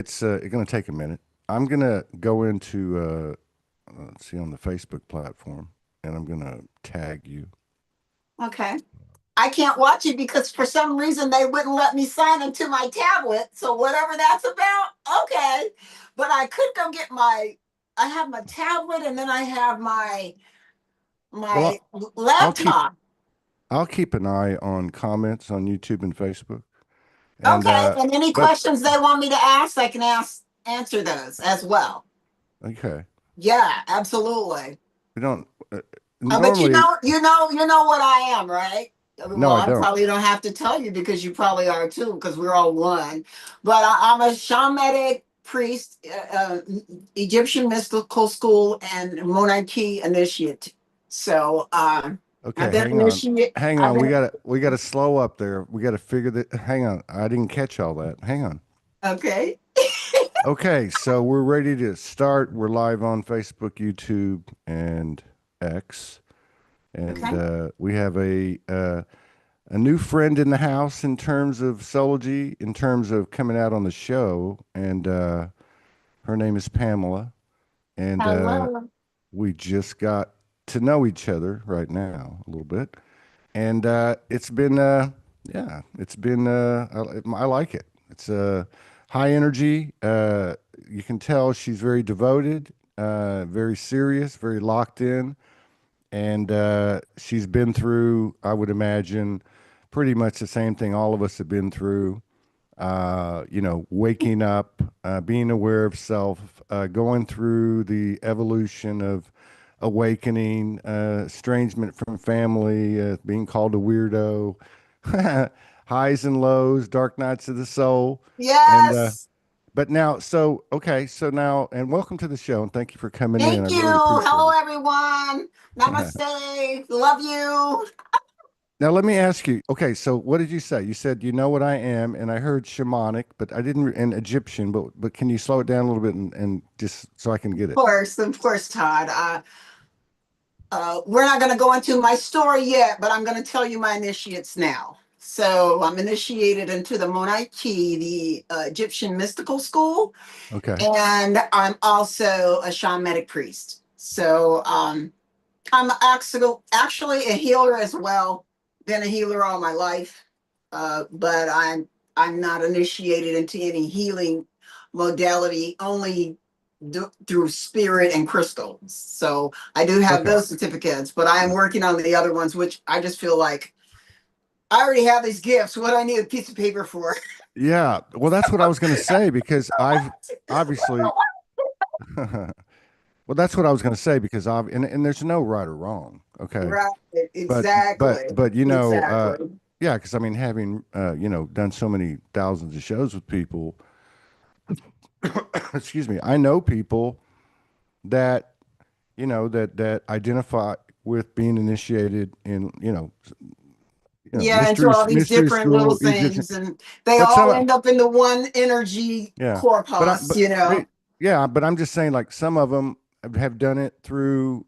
It's going to take a minute. I'm going to go into let's see on the Facebook platform, and I'm going to tag you. Okay. I can't watch it because for some reason they wouldn't let me sign into my tablet. So whatever that's about, okay. But I could go get I have my tablet and then I have Well, my I'll keep laptop. I'll keep an eye on comments on YouTube and Facebook, and Okay. And any but questions they want me to ask, I can answer those as well. okay, Yeah, absolutely. we don't But normally. you know what I am, right? No, Well, I I don't. probably don't have to tell you because you probably are too, because we're all one. But I'm a Shamatic priest, Egyptian mystical school, and monarchy initiate. So I've Okay, been hang on, initiated. hang I've on. been We gotta slow up there. We gotta figure that. Hang on, I didn't catch all that. Hang on. okay. Okay, so we're ready to start. We're live on Facebook, YouTube, and X, and Okay. we have a new friend in the house in terms of Soulogy, in terms of coming out on the show, and her name is Pamela, and Hello. we just got to know each other right now a little bit, and it's been it's been I like it. It's high energy. You can tell she's very devoted, very serious, very locked in, and she's been through, I would imagine, pretty much the same thing all of us have been through. Waking up, being aware of self, going through the evolution of awakening, estrangement from family, being called a weirdo, highs and lows, dark nights of the soul. And Yes. but now, so okay, so now, and welcome to the show, and thank you for coming in. I Thank you. really appreciate Hello, it. everyone. Namaste. Love you. Now let me ask you. Okay, so what did you say? You said you know what I am, and I heard shamanic, but I didn't, and Egyptian. But can you slow it down a little bit and just so I can get it? Of course, Todd. We're not going to go into my story yet, but I'm going to tell you my initiates now. So I'm initiated into the monarchy, the Egyptian mystical school, Okay. and I'm also a shamanic priest. So I'm actually a healer as well. Been a healer all my life, but I'm not initiated into any healing modality. Only through spirit and crystals. So I do have Okay. those certificates, but I am working on the other ones, which I just feel like I already have these gifts. What do I need a piece of paper for? Yeah. Well, that's what I was going to say because I've obviously. Well, that's what I was going to say because and there's no right or wrong. Okay. Right, But exactly, exactly. yeah, because I mean, having done so many thousands of shows with people, excuse me, I know people that that identify with being initiated in Yeah, into all these mystery different little school Egyptian, things, and they but all some end up in the one energy yeah, but I corpus, but yeah, but I'm just saying like some of them have done it through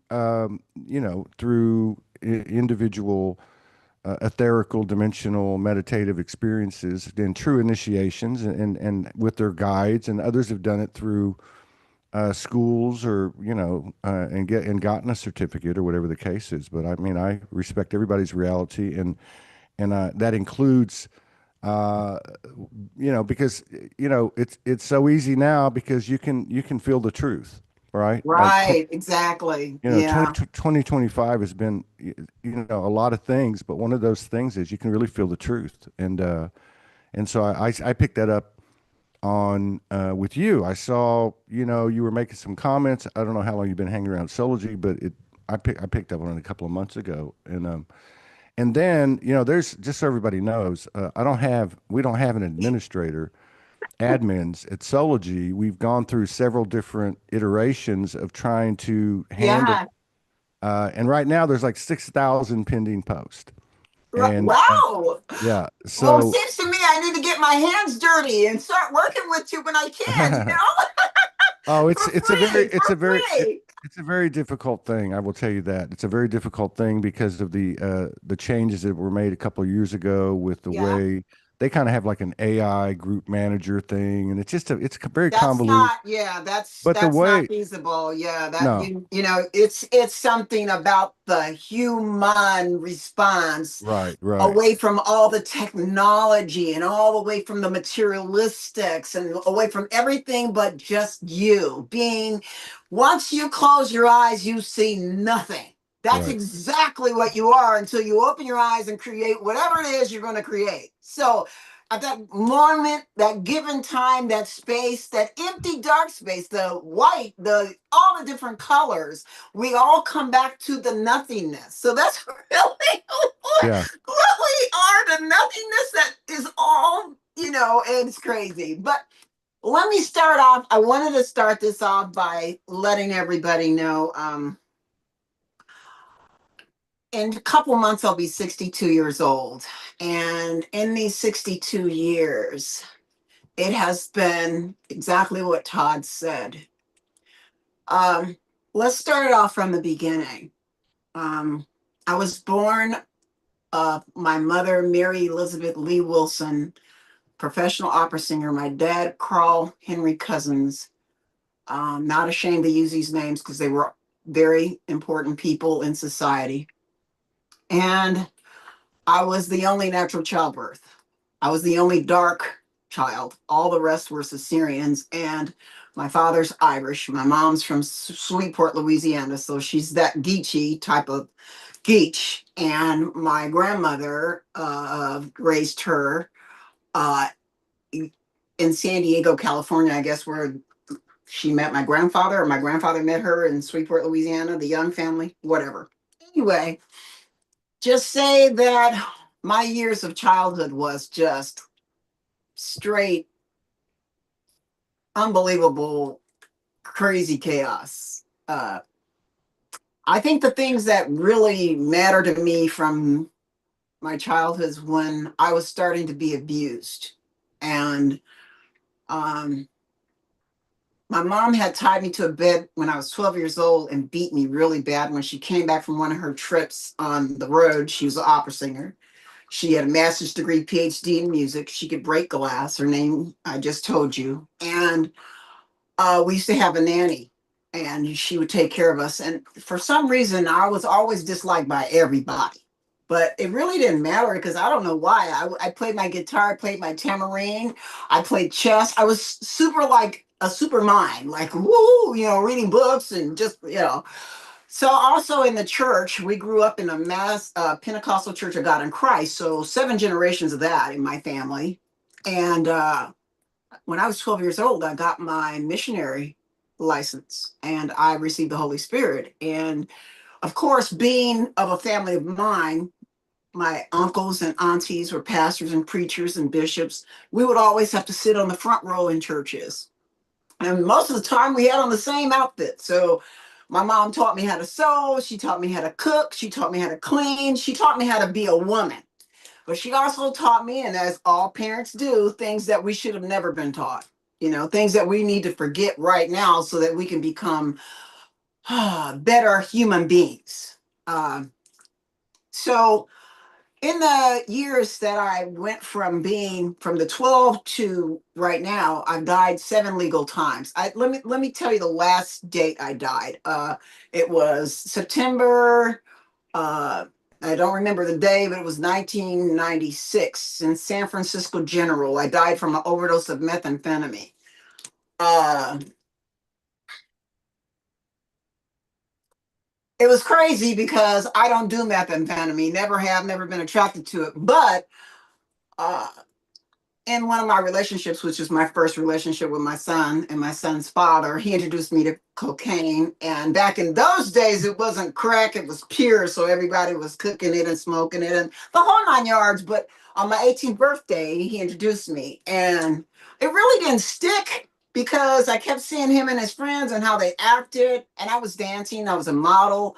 through individual etherical dimensional meditative experiences and true initiations and with their guides, and others have done it through schools or and gotten a certificate or whatever the case is. But I mean, I respect everybody's reality, and that includes uh because it's so easy now because you can feel the truth, right? Like right, exactly. you know, Yeah, 2025 has been, a lot of things, but one of those things is you can really feel the truth. And so I picked that up on with you. I saw, you were making some comments. I don't know how long you've been hanging around Soulogy, but I picked up on it a couple of months ago. And then, there's just so everybody knows, we don't have an administrator, admins at Soulogy. We've gone through several different iterations of trying to handle yeah. and right now there's like 6,000 pending posts. And Wow. yeah, Well, it so seems to me I need to get my hands dirty and start working with you when I can, oh, for free, for free. it's a very difficult thing. I will tell you that. It's a very difficult thing because of the changes that were made a couple of years ago with the Yeah. way they kind of have like an AI group manager thing, and it's very That's convoluted. not, yeah, But the that's not way, feasible. Yeah, that no, you know, it's something about the human response right, right, away from all the technology and all the way from the materialistics and away from everything but just you being, once you close your eyes, you see nothing. That's right. exactly what you are until you open your eyes and create whatever it is you're going to create. So at that moment, that given time, that space, that empty dark space, the white, the all the different colors, we all come back to the nothingness. So that's really Yeah. what we are, the nothingness that is all, you know, and it's crazy. But let me start off. I wanted to start this off by letting everybody know in a couple months, I'll be 62 years old. And in these 62 years, it has been exactly what Todd said. Um, let's start it off from the beginning. I was born, my mother, Mary Elizabeth Lee Wilson, professional opera singer. My dad, Carl Henry Cousins. Not ashamed to use these names because they were very important people in society. And I was the only natural childbirth. I was the only dark child. All the rest were Caesareans. And my father's Irish. My mom's from Sweetport, Louisiana. So she's that Geechee type of Geech. And my grandmother raised her uh, in San Diego, California, I guess, where she met my grandfather, or my grandfather met her in Sweetport, Louisiana, the Young family, whatever. Anyway, just say that my years of childhood was just straight, unbelievable, crazy chaos. I think the things that really matter to me from my childhood is when I was starting to be abused. And um, my mom had tied me to a bed when I was 12 years old and beat me really bad when she came back from one of her trips on the road. She was an opera singer. She had a master's degree, PhD in music. She could break glass. Her name, I just told you. And we used to have a nanny, and she would take care of us. And for some reason, I was always disliked by everybody. But it really didn't matter because I don't know why. I played my guitar, I played my tambourine, I played chess. I was super like a super mind, like woo, you know, reading books and just, you know. So also in the church, we grew up in a mass Pentecostal Church of God in Christ. So 7 generations of that in my family. And when I was 12 years old, I got my missionary license and I received the Holy Spirit. And of course, being of a family of mine, my uncles and aunties were pastors and preachers and bishops. We would always have to sit on the front row in churches. And most of the time, we had on the same outfit. So my mom taught me how to sew. She taught me how to cook. She taught me how to clean. She taught me how to be a woman. But she also taught me, and as all parents do, things that we should have never been taught. You know, things that we need to forget right now so that we can become better human beings. So, in the years that I went from being from the 12 to right now, I've died 7 legal times. Let me tell you the last date I died. It was September I don't remember the day, but it was 1996 in San Francisco General. I died from an overdose of methamphetamine. Uh, it was crazy because I don't do methamphetamine, never have, never been attracted to it. But uh, in one of my relationships, which was my first relationship with my son and my son's father, he introduced me to cocaine. And back in those days, it wasn't crack, it was pure. So everybody was cooking it and smoking it and the whole 9 yards. But on my 18th birthday, he introduced me. And it really didn't stick because I kept seeing him and his friends and how they acted. And I was dancing, I was a model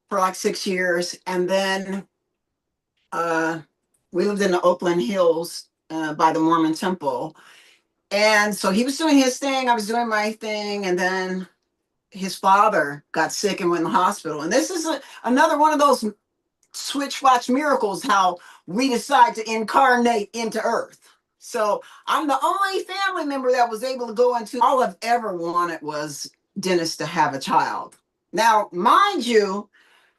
for like 6 years. And then uh, we lived in the Oakland Hills by the Mormon temple. And so he was doing his thing, I was doing my thing, and then his father got sick and went in the hospital. And this is another one of those switch watch miracles how we decide to incarnate into Earth. So I'm the only family member that was able to go into. All I've ever wanted was Dennis to have a child. Now, mind you,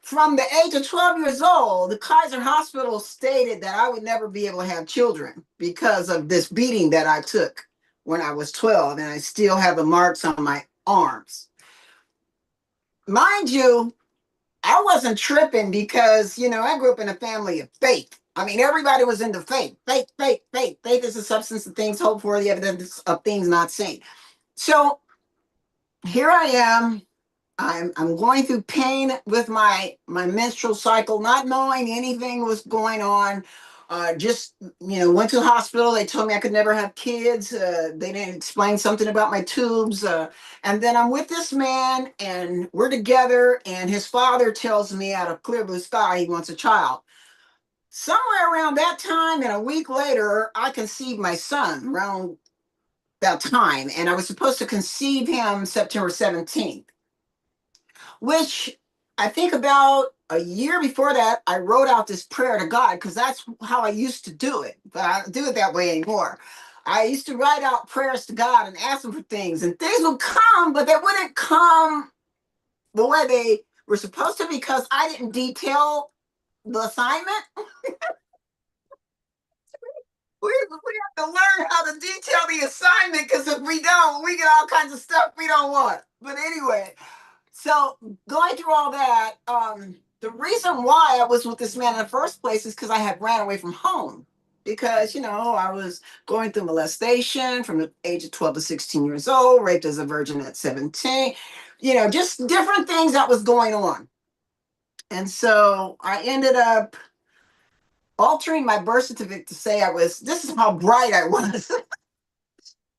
from the age of 12 years old, the Kaiser Hospital stated that I would never be able to have children because of this beating that I took when I was 12, and I still have the marks on my arms. Mind you, I wasn't tripping because, I grew up in a family of faith. I mean, everybody was into faith. Faith, faith, faith. Faith is the substance of things hoped for, the evidence of things not seen. So here I am. I'm going through pain with my menstrual cycle, not knowing anything was going on. Just went to the hospital. They told me I could never have kids. They didn't explain something about my tubes. And then I'm with this man, and we're together. And his father tells me out of clear blue sky he wants a child. Somewhere around that time, and a week later, I conceived my son around that time, and I was supposed to conceive him September 17th. Which I think about a year before that, I wrote out this prayer to God because that's how I used to do it, but I don't do it that way anymore. I used to write out prayers to God and ask Him for things, and things would come, but they wouldn't come the way they were supposed to because I didn't detail the assignment. We have to learn how to detail the assignment because if we don't, we get all kinds of stuff we don't want. But anyway, so going through all that, the reason why I was with this man in the first place is because I had ran away from home. Because, I was going through molestation from the age of 12 to 16 years old, raped as a virgin at 17, just different things that was going on. And so I ended up altering my birth certificate to say this is how bright I was.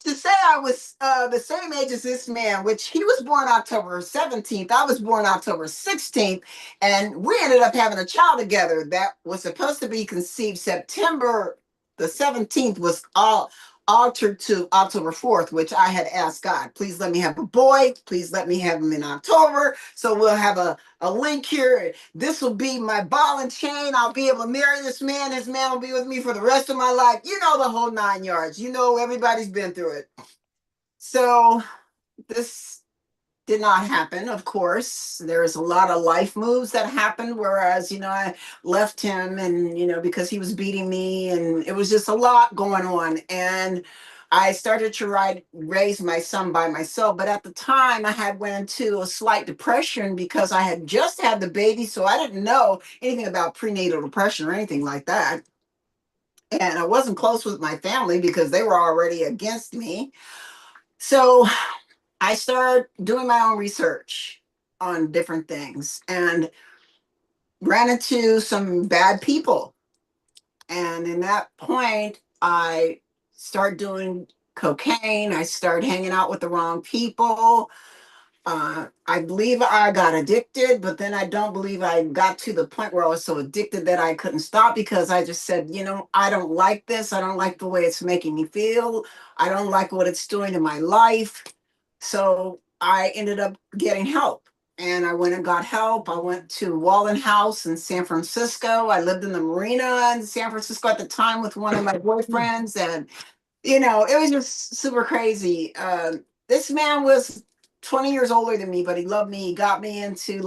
To say I was the same age as this man, which he was born October 17th, I was born October 16th, and we ended up having a child together that was supposed to be conceived September the 17th, was all altered to October 4th, which I had asked God, please let me have a boy, please let me have him in October, so we'll have a link here. This will be my ball and chain. I'll be able to marry this man. This man will be with me for the rest of my life. The whole 9 yards. Everybody's been through it. So this did not happen, of course. There's a lot of life moves that happened, whereas, I left him and, because he was beating me, and it was just a lot going on. And I started to raise my son by myself. But at the time, I had went into a slight depression because I had just had the baby. So I didn't know anything about prenatal depression or anything like that. And I wasn't close with my family because they were already against me. So I started doing my own research on different things and ran into some bad people. And in that point, I started doing cocaine. I started hanging out with the wrong people. I believe I got addicted, but then I don't believe I got to the point where I was so addicted that I couldn't stop because I just said, I don't like this. I don't like the way it's making me feel. I don't like what it's doing to my life. So I ended up getting help, and I went and got help. I went to Wallen House in San Francisco. I lived in the marina in San Francisco at the time with one of my boyfriends, and it was just super crazy. This man was 20 years older than me, but he loved me. He got me into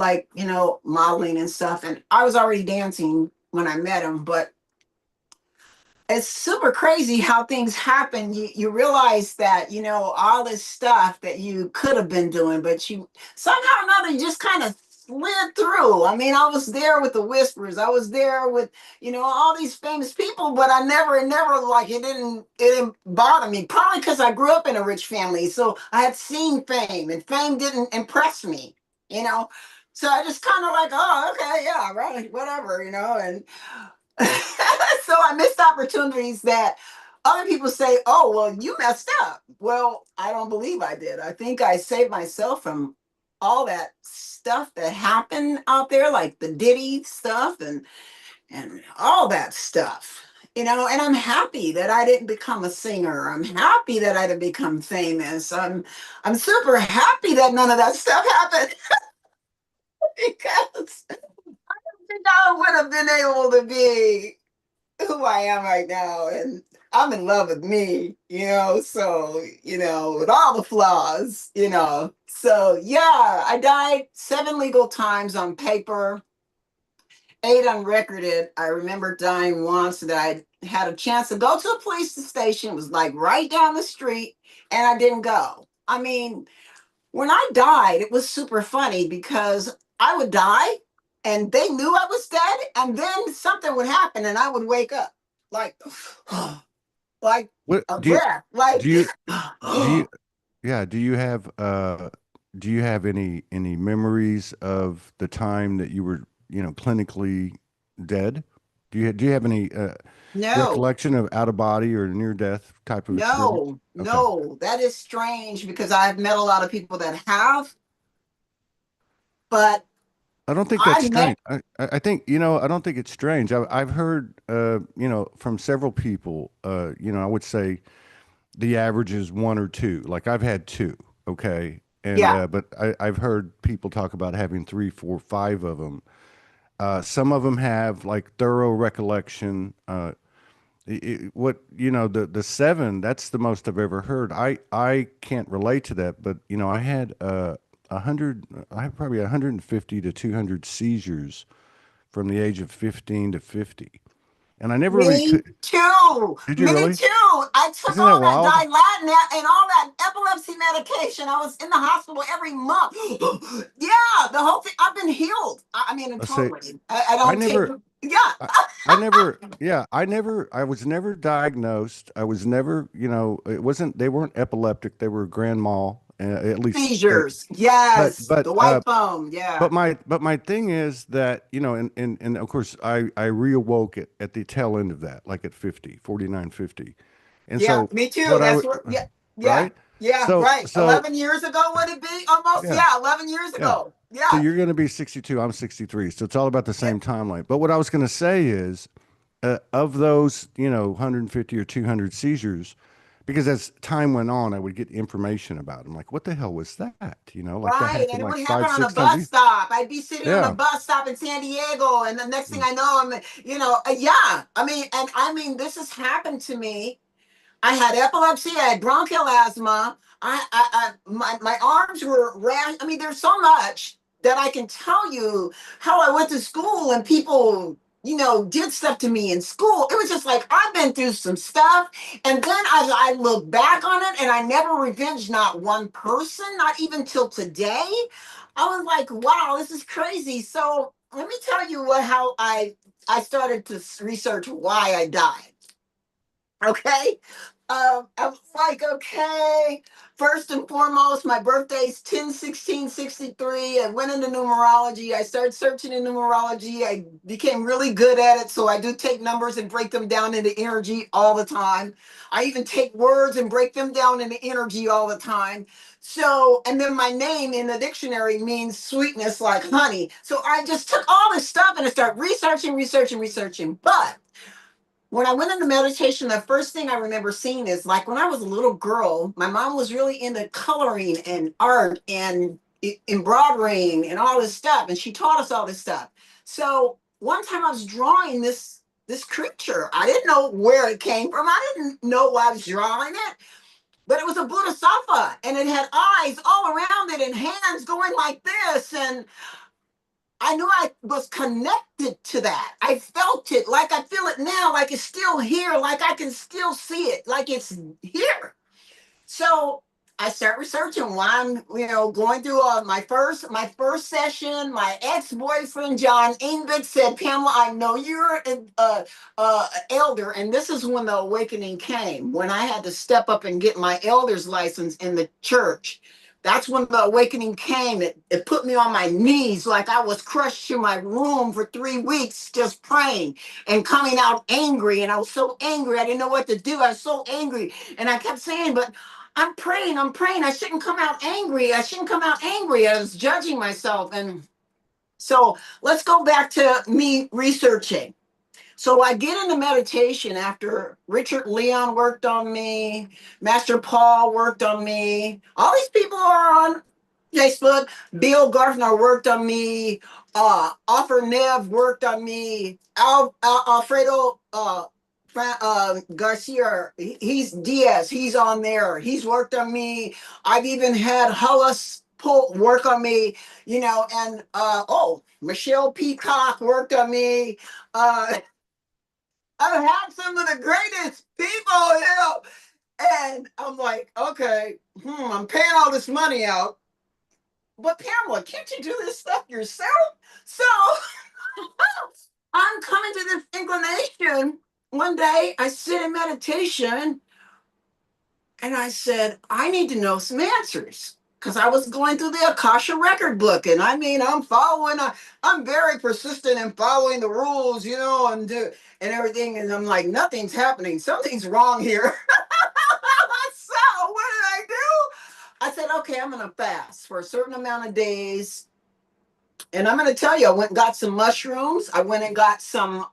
modeling and stuff. And I was already dancing when I met him, but it's super crazy how things happen. You realize that, all this stuff that you could have been doing, but you somehow or another, you just kind of slid through. I mean, I was there with the Whispers. I was there with, all these famous people, but I never, like, it didn't bother me. Probably because I grew up in a rich family. So I had seen fame, and fame didn't impress me, you know? So I just kind of like, oh, okay, yeah, right, whatever, and so I missed opportunities that other people say, oh, well, you messed up. Well, I don't believe I did. I think I saved myself from all that stuff that happened out there, like the Diddy stuff and all that stuff. And I'm happy that I didn't become a singer. I'm happy that I didn't become famous. I'm super happy that none of that stuff happened because I don't think I would have been able to be who I am right now, and I'm in love with me, so, with all the flaws, So, yeah, I died 7 legal times on paper, 8 unrecorded. I remember dying once that I had a chance to go to a police station. It was like right down the street, and I didn't go. I mean, when I died, it was super funny because I would die and they knew I was dead, and then something would happen and I would wake up like, like What a breath, do like, you do you yeah, do you have any memories of the time that you were, clinically dead? Do you have any no, recollection of out of body or near death type of experience? no, Okay. no. That is strange because I've met a lot of people that have, but I don't think I that's met, strange. I think, I don't think it's strange. I've heard, from several people, I would say the average is one or two. Like I've had two, okay, and yeah, but I've heard people talk about having three, four, five of them. Some of them have like thorough recollection. What the seven, that's the most I've ever heard. I can't relate to that, but I had 100, I had probably 150 to 200 seizures from the age of 15 to 50, and I never really me could. too. Did you Me really? too. I took Isn't that all that wild? Dilatin and all that epilepsy medication. I was in the hospital every month. Yeah, the whole thing. I've been healed. I mean, I say totally. I I don't take. never. Yeah, I, I never, yeah, I was never diagnosed. I was never, it wasn't, they weren't epileptic. They were grand mal, at least, seizures. but, Yes, but, the uh, white foam. Yeah. but my thing is that, and of course I reawoke at the tail end of that, like at 50, 49, 50. And Yeah, so me too. what I That's would, what. Yeah, yeah, right? yeah. Right. So 11 years ago, would it be almost? yeah, Yeah, 11 years yeah. ago. So Yeah, you're going to be 62. I'm 63. So it's all about the yeah. same timeline. But what I was going to say is, of those, 150 or 200 seizures, because as time went on, I would get information about them. Like, what the hell was that? Like that Right, and happened it like would happen five, on a six times. bus stop. I'd be sitting on a Yeah. bus stop in San Diego, and the next thing Mm. I know, yeah. I mean, this has happened to me. I had epilepsy. I had bronchial asthma. My arms were rash. I mean, there's so much that I can tell you how I went to school and people, did stuff to me in school. It was just like I've been through some stuff, and then I look back on it, and I never revenged not one person, not even till today. I was like, wow, this is crazy. So let me tell you how I started to research why I died. Okay. I was like, okay, first and foremost, my birthday's 10/16/63. I went into numerology. I started searching in numerology. I became really good at it. So I do take numbers and break them down into energy all the time. I even take words and break them down into energy all the time. So, and then my name in the dictionary means sweetness like honey. So I just took all this stuff and I started researching, researching, researching. But when I went into meditation, the first thing I remember seeing is like when I was a little girl, my mom was really into coloring and art and embroidering and all this stuff, and she taught us all this stuff. So one time I was drawing this creature. I didn't know where it came from. I didn't know why I was drawing it, but it was a bodhisattva, and it had eyes all around it and hands going like this, and I knew I was connected to that. I felt it like I feel it now, like it's still here, like I can still see it, like it's here. So I start researching while I'm, going through my first session. My ex boyfriend John Ingrid said, "Pamela, I know you're an elder," and this is when the awakening came. When I had to step up and get my elder's license in the church, that's when the awakening came. It put me on my knees like I was crushed in my room for 3 weeks just praying and coming out angry. And I was so angry. I didn't know what to do. I was so angry. And I kept saying, but I'm praying, I'm praying. I shouldn't come out angry. I shouldn't come out angry. I was judging myself. And so let's go back to me researching. So I get into meditation after Richard Leon worked on me, Master Paul worked on me. All these people are on Facebook. Bill Gartner worked on me. Offer Nev worked on me. Alfredo Garcia, he's Diaz. He's on there. He's worked on me. I've even had Hollis pull work on me. You know, and Michelle Peacock worked on me. Uh, I've had some of the greatest people here. And I'm like, okay, I'm paying all this money out. But Pamela, can't you do this stuff yourself? So I'm coming to this inclination. One day I sit in meditation and I said, I need to know some answers. Because I was going through the Akasha record book. And I mean, I'm very persistent in following the rules, you know, and everything. And I'm like, nothing's happening. Something's wrong here. So what did I do? I said, okay, I'm going to fast for a certain amount of days. And I'm going to tell you, I went and got some mushrooms. I went and got some,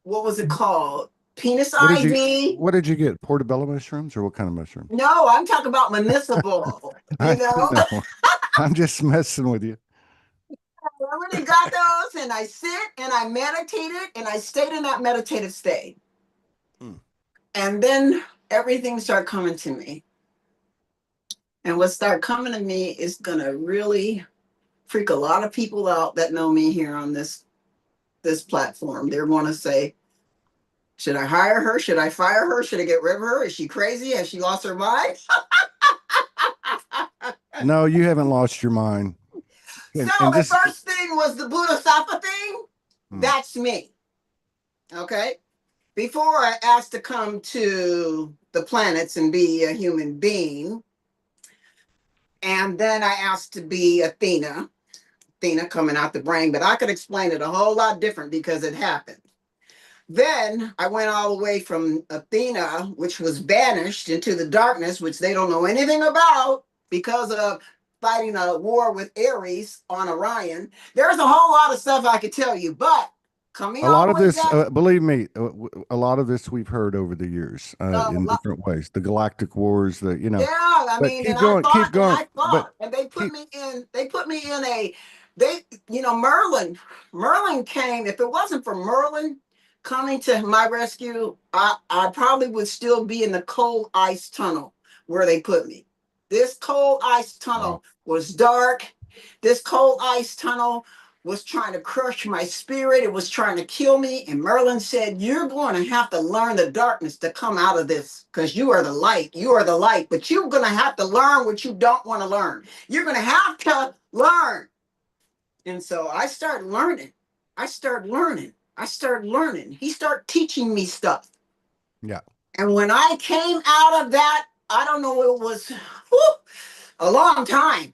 what was it called? Penis IV. What did you get? Portobello mushrooms or what kind of mushroom? No, I'm talking about municipal, you I know? know. I'm just messing with you. I went and got those and I sit and I meditated and I stayed in that meditative state. Hmm. And then everything started coming to me. And what started coming to me is going to really freak a lot of people out that know me here on this platform. They're going to say, should I hire her? Should I fire her? Should I get rid of her? Is she crazy? Has she lost her mind? No, you haven't lost your mind. So And the this, first thing was the Bodhisattva thing. That's me. Okay. Before I asked to come to the planets and be a human being, and then I asked to be Athena coming out the brain, but I could explain it a whole lot different because it happened. Then I went all the way from Athena, which was banished into the darkness, which they don't know anything about because of fighting a war with Ares on Orion. There's a whole lot of stuff I could tell you, but coming a all lot the of way this, back, believe me, a lot of this we've heard over the years in uh, different ways. The galactic wars, yeah, I but mean, keep going, keep going. But and they put keep, me in, they, Merlin came, if it wasn't for Merlin coming to my rescue, I probably would still be in the cold ice tunnel where they put me. This cold ice wow. tunnel was dark. This cold ice tunnel was trying to crush my spirit. It was trying to kill me. And Merlin said, you're going to have to learn the darkness to come out of this because you are the light. You are the light. But you're going to have to learn what you don't want to learn. You're going to have to learn. And so I started learning. I started learning. I started learning. He started teaching me stuff. Yeah. And when I came out of that, I don't know, it was a long time.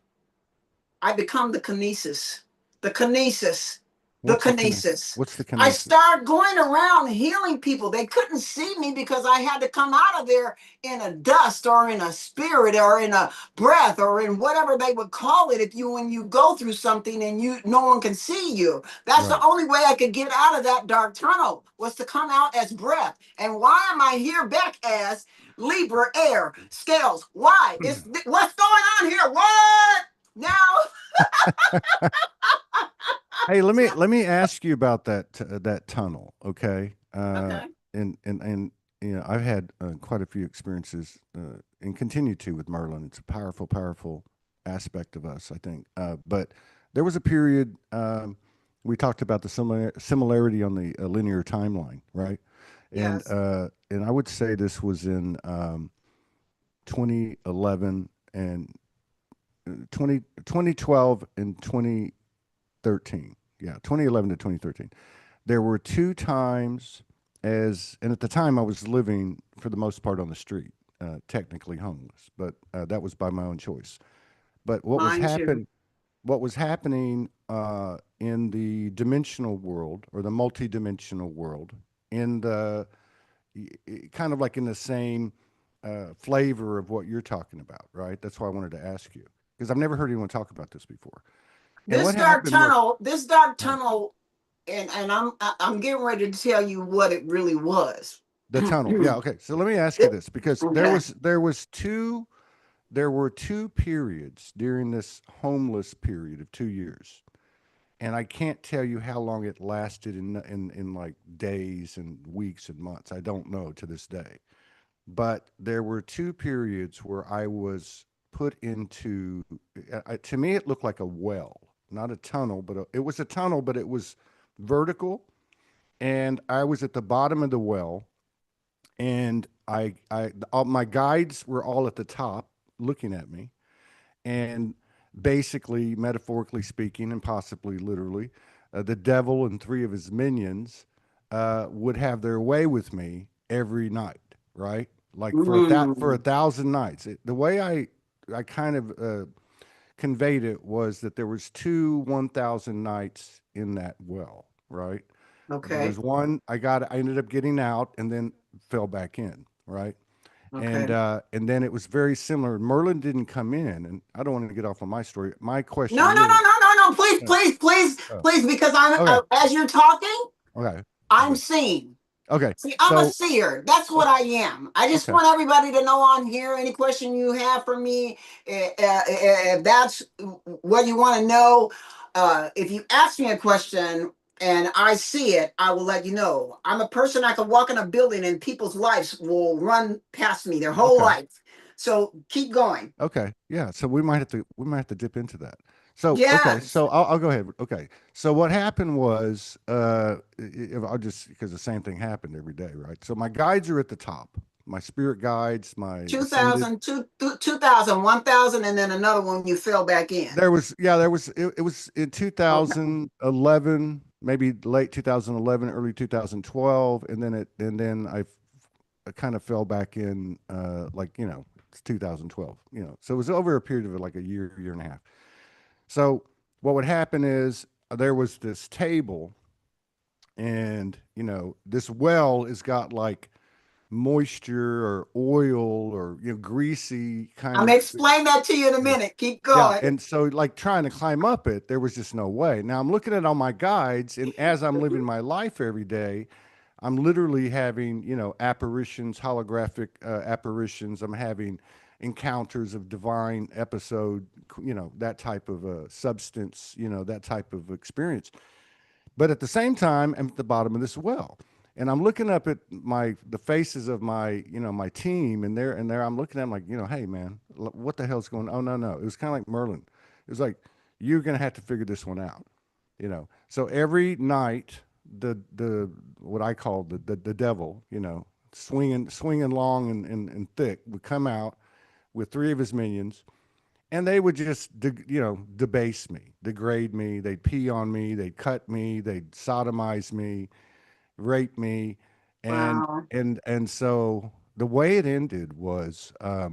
I become the kinesis. The kinesis. The What's the kinesis. What's the I kinesis? started going around healing people. They couldn't see me because I had to come out of there in a dust or in a spirit or in a breath or in whatever they would call it if you when you go through something and you no one can see you. That's Right. the only way I could get out of that dark tunnel was to come out as breath. And why am I here back as Libra air scales? Why? It's what's going on here? What? Now Hey, let me ask you about that tunnel, okay? okay. And you know, I've had quite a few experiences and continue to with Merlin. It's a powerful, powerful aspect of us, I think. But there was a period we talked about the similarity on the linear timeline, right? Yes. And I would say this was in 2011 and 2012 and 2013. Yeah, 2011 to 2013. There were two times and at the time I was living for the most part on the street, technically homeless, but that was by my own choice. But Mine too. what was happening in the dimensional world or the multidimensional world, in the kind of like in the same flavor of what you're talking about, right? That's why I wanted to ask you because I've never heard anyone talk about this before. And what happened was This dark uh, tunnel, and I'm getting ready to tell you what it really was. the tunnel. Yeah. Okay. So let me ask you It- this because okay. there were two periods during this homeless period of 2 years. and I can't tell you how long it lasted in like days and weeks and months. I don't know to this day. But there were two periods where I was put into. To me, it looked like a well, not a tunnel, but it was a tunnel, but it was vertical, and I was at the bottom of the well, and all my guides were all at the top looking at me, and basically, metaphorically speaking, and possibly literally, the devil and three of his minions would have their way with me every night, right? Like for a Mm, thousand nights. The way I kind of conveyed it was that there was two 1,000 nights in that well, right? There okay. was one I ended up getting out and then fell back in, right? Okay. And then it was very similar. Merlin didn't come in, and I don't want to get off on my story. My No, question no, no, really, no, no, no. Please, uh, please, please, uh, please, because I'm okay, as you're talking, okay, I'm okay, seeh. okay. See, I'm a So, seer. That's what okay, I am. I just okay, want everybody to know on here. Any question you have for me, if that's what you want to know, if you ask me a question and I see it, I will let you know. I'm a person I can walk in a building and people's lives will run past me their whole okay. life. So keep going. Okay, yeah. So we might have to dip into that. So okay, Yes. so I'll go ahead. Okay, so what happened was, I'll just because the same thing happened every day, right? So my guides are at the top, my spirit guides, my ascended. 2000, 2000, 1000, and then another one you fell back in. There was it was in Okay. 2011, maybe late 2011, early 2012, and then I kind of fell back in, like it's 2012, so it was over a period of like a year and a half. So what would happen is there was this table, and this well has got like moisture or oil or greasy kind I'm of. gonna explain that to you in a Yeah. minute. Keep Yeah, going. and so like trying to climb up it, there was just no way. Now I'm looking at all my guides, and as I'm living my life every day, I'm literally having, apparitions, holographic apparitions. I'm having encounters of divine episode, that type of substance, that type of experience. But at the same time, I'm at the bottom of this well. And I'm looking up at the faces of my team, and there I'm looking at them like, hey man, what the hell's going on? Oh no. It was kind of like Merlin. It was like, you're gonna have to figure this one out. So every night, the what I call the devil, swinging long and thick, would come out with three of his minions, and they would just debase me, degrade me. They'd pee on me, they'd cut me, they'd sodomize me, rape me, and Wow. so the way it ended was, uh,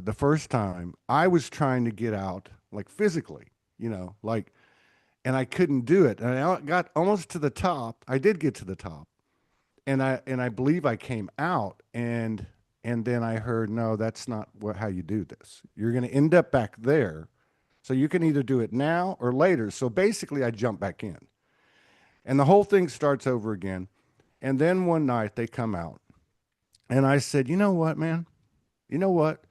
the first time I was trying to get out, like physically, like, and I couldn't do it. And I got almost to the top. I did get to the top, and I believe I came out, and then I heard, no, that's not how you do this. You're going to end up back there, so you can either do it now or later. So basically, I jumped back in, and the whole thing starts over again. And then one night they come out, and I said, you know what, man? You know what?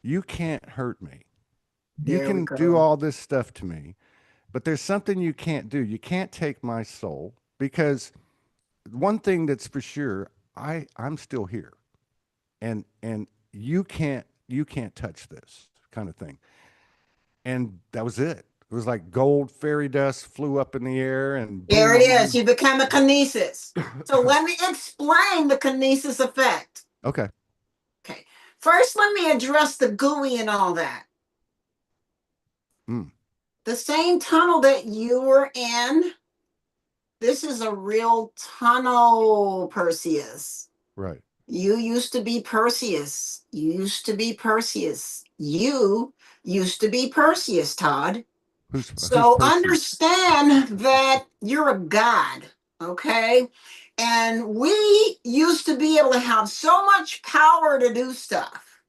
You can't hurt me. You There we can do go. all this stuff to me, but there's something you can't do. You can't take my soul, because one thing that's for sure, I'm still here, and you can't touch this kind of thing. And that was it. It was like gold fairy dust flew up in the air, and There boom, it I'm is. on. You become a kinesis. So let me explain the kinesis effect. Okay. Okay. First, let me address the gooey and all that. Mm, The same tunnel that you were in, this is a real tunnel, Perseus. right. You used to be Perseus. You used to be Perseus. You used to be Perseus, Todd. Who's So Perseus? understand that you're a god, okay? And we used to be able to have so much power to do stuff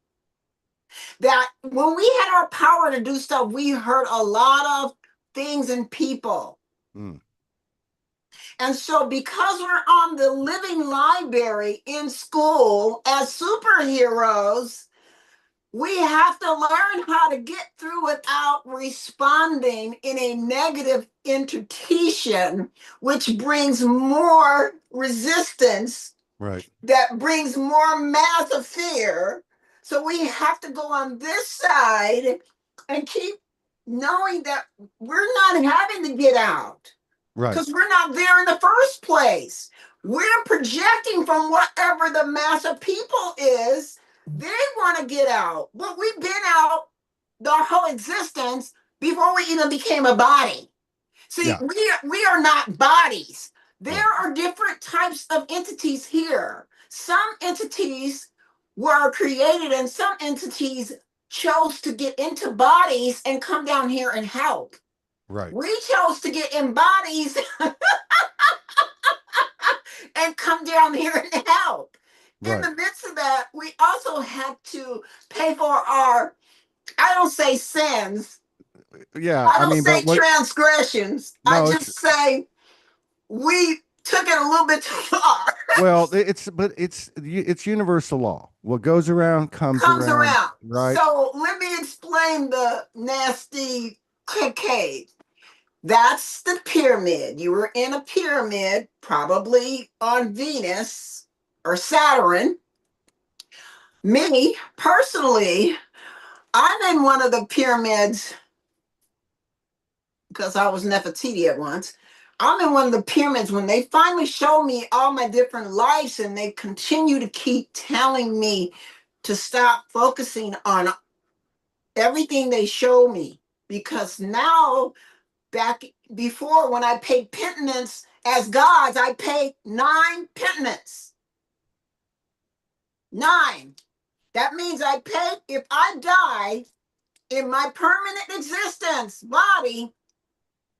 that when we had our power to do stuff, we hurt a lot of things and people. Mm, And so, because we're on the living library in school as superheroes, We have to learn how to get through without responding in a negative interpretation, which brings more resistance, Right. that brings more massive fear. So we have to go on this side and keep knowing that we're not having to get out Right. because we're not there in the first place. We're projecting from whatever the mass of people is. They want to get out, but we've been out the whole existence before we even became a body. See, Yeah. we are not bodies. There Right. are different types of entities here. Some entities were created, and some entities chose to get into bodies and come down here and help. Right. We chose to get in bodies and come down here and help. In Right. the midst of that, we also had to pay for our, I don't say sins, Yeah. I I don't mean, but say what? transgressions. I No, it's just say we took it a little bit too far. well, it's universal law. What goes around comes Comes around, around. right? So let me explain the nasty cave. That's the pyramid. You were in a pyramid, probably on Venus or Saturn. Me, personally, I'm in one of the pyramids because I was Nefertiti at once. I'm in one of the pyramids when they finally show me all my different lives, and they continue to keep telling me to stop focusing on everything they show me, because now, back before, when I paid penance as gods, I paid 9 penance. 9. That means I paid, if I die in my permanent existence body,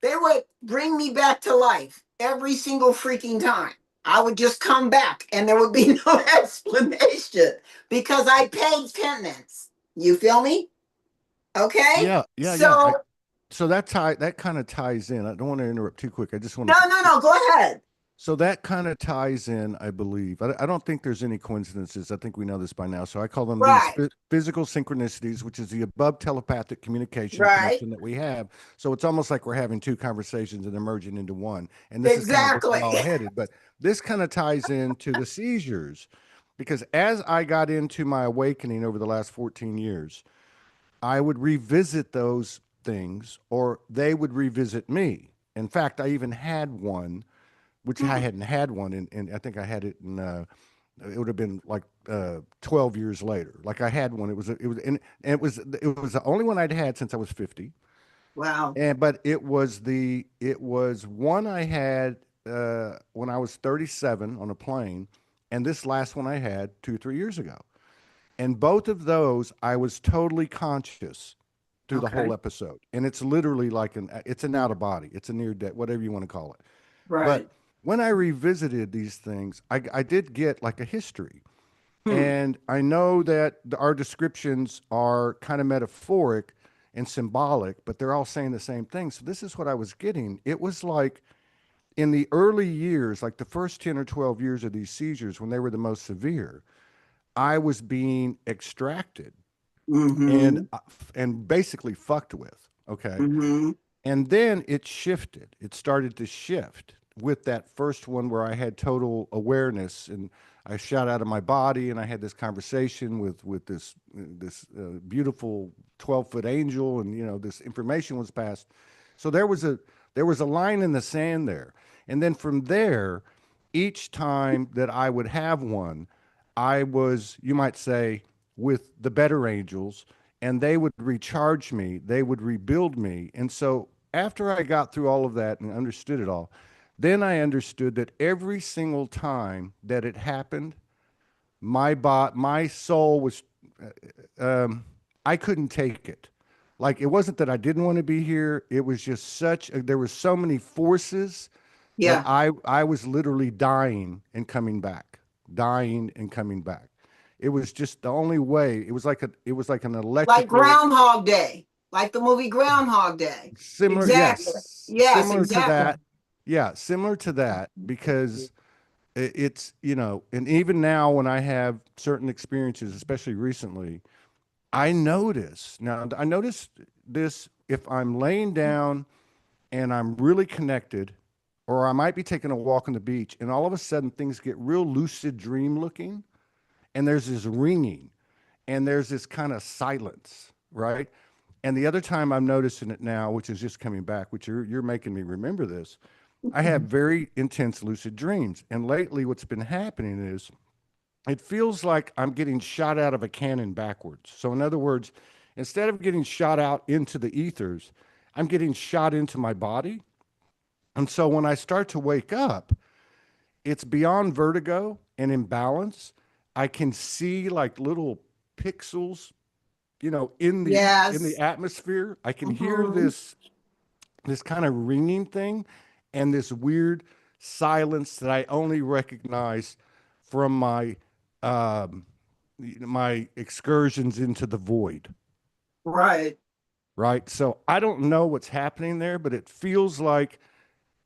they would bring me back to life every single freaking time. I would just come back and there would be no explanation because I paid penance. You feel me? Okay? Yeah. Yeah. Yeah. So, So that kind of ties in. I don't want to interrupt too quick. I just want no, to. no, no, go ahead. So that kind of ties in, I believe. I don't think there's any coincidences. I think we know this by now. So I call them these Right, physical synchronicities, which is the above telepathic communication right, connection that we have. So it's almost like we're having two conversations and they're merging into one. And this is kind of where exactly. we're all headed. But this kind of ties into the seizures because as I got into my awakening over the last 14 years, I would revisit those things or they would revisit me. In fact, I even had one which I Hmm. hadn't had one I think I had it in it would have been like 12 years later. Like I had one. And it was the only one I'd had since I was 50. Wow. And but it was one I had when I was 37 on a plane, and this last one I had 2 3 years ago. And both of those I was totally conscious through the whole Okay. episode. And it's literally like it's an out of body. It's a near death, whatever you want to call it. But Right. when I revisited these things, I did get like a history. Hmm. And I know that our descriptions are kind of metaphoric and symbolic, but they're all saying the same thing. So this is what I was getting. It was like in the early years, like the first 10 or 12 years of these seizures, when they were the most severe, I was being extracted and Mm-hmm. and basically fucked with. Okay. Mm-hmm. And then it shifted. It started to shift with that first one where I had total awareness and I shot out of my body and I had this conversation with this beautiful 12-foot angel and this information was passed. So there was a line in the sand there. And then from there, each time that I would have one, I was, you might say, with the better angels, and they would recharge me, they would rebuild me. And so after I got through all of that and understood it all, then I understood that every single time that it happened, my soul was, I couldn't take it. Like it wasn't that I didn't want to be here. It was just there was so many forces that Yeah. I was literally dying and coming back, dying and coming back. It was just the only way. It was like an Like electrical Groundhog Day, like the movie Groundhog Day. similar, Exactly. yes, Yes, similar to exactly. that. Yeah, similar to that because it's and even now when I have certain experiences, especially recently, I notice this if I'm laying down and I'm really connected, or I might be taking a walk on the beach, and all of a sudden things get real lucid dream looking, and there's this ringing, and there's this kind of silence, right? And the other time I'm noticing it now, which is just coming back, which you're making me remember this. I have very intense lucid dreams, and lately what's been happening is it feels like I'm getting shot out of a cannon backwards. So in other words, instead of getting shot out into the ethers, I'm getting shot into my body. And so when I start to wake up, it's beyond vertigo and imbalance. I can see like little pixels, in the Yes. atmosphere. I can hear Mhm. this kind of ringing thing and this weird silence that I only recognize from um, my excursions into the void. Right. Right. So I don't know what's happening there, but it feels like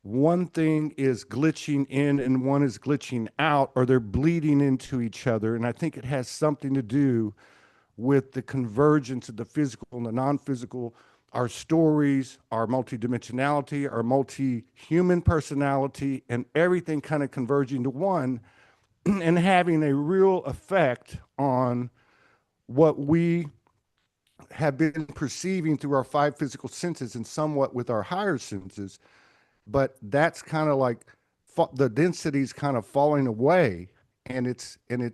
one thing is glitching in and one is glitching out, or they're bleeding into each other. And I think it has something to do with the convergence of the physical and the non-physical, our stories, our multidimensionality, our multi-human personality, and everything kind of converging to one and having a real effect on what we have been perceiving through our five physical senses and somewhat with our higher senses. But that's kind of like the density's kind of falling away, and it's going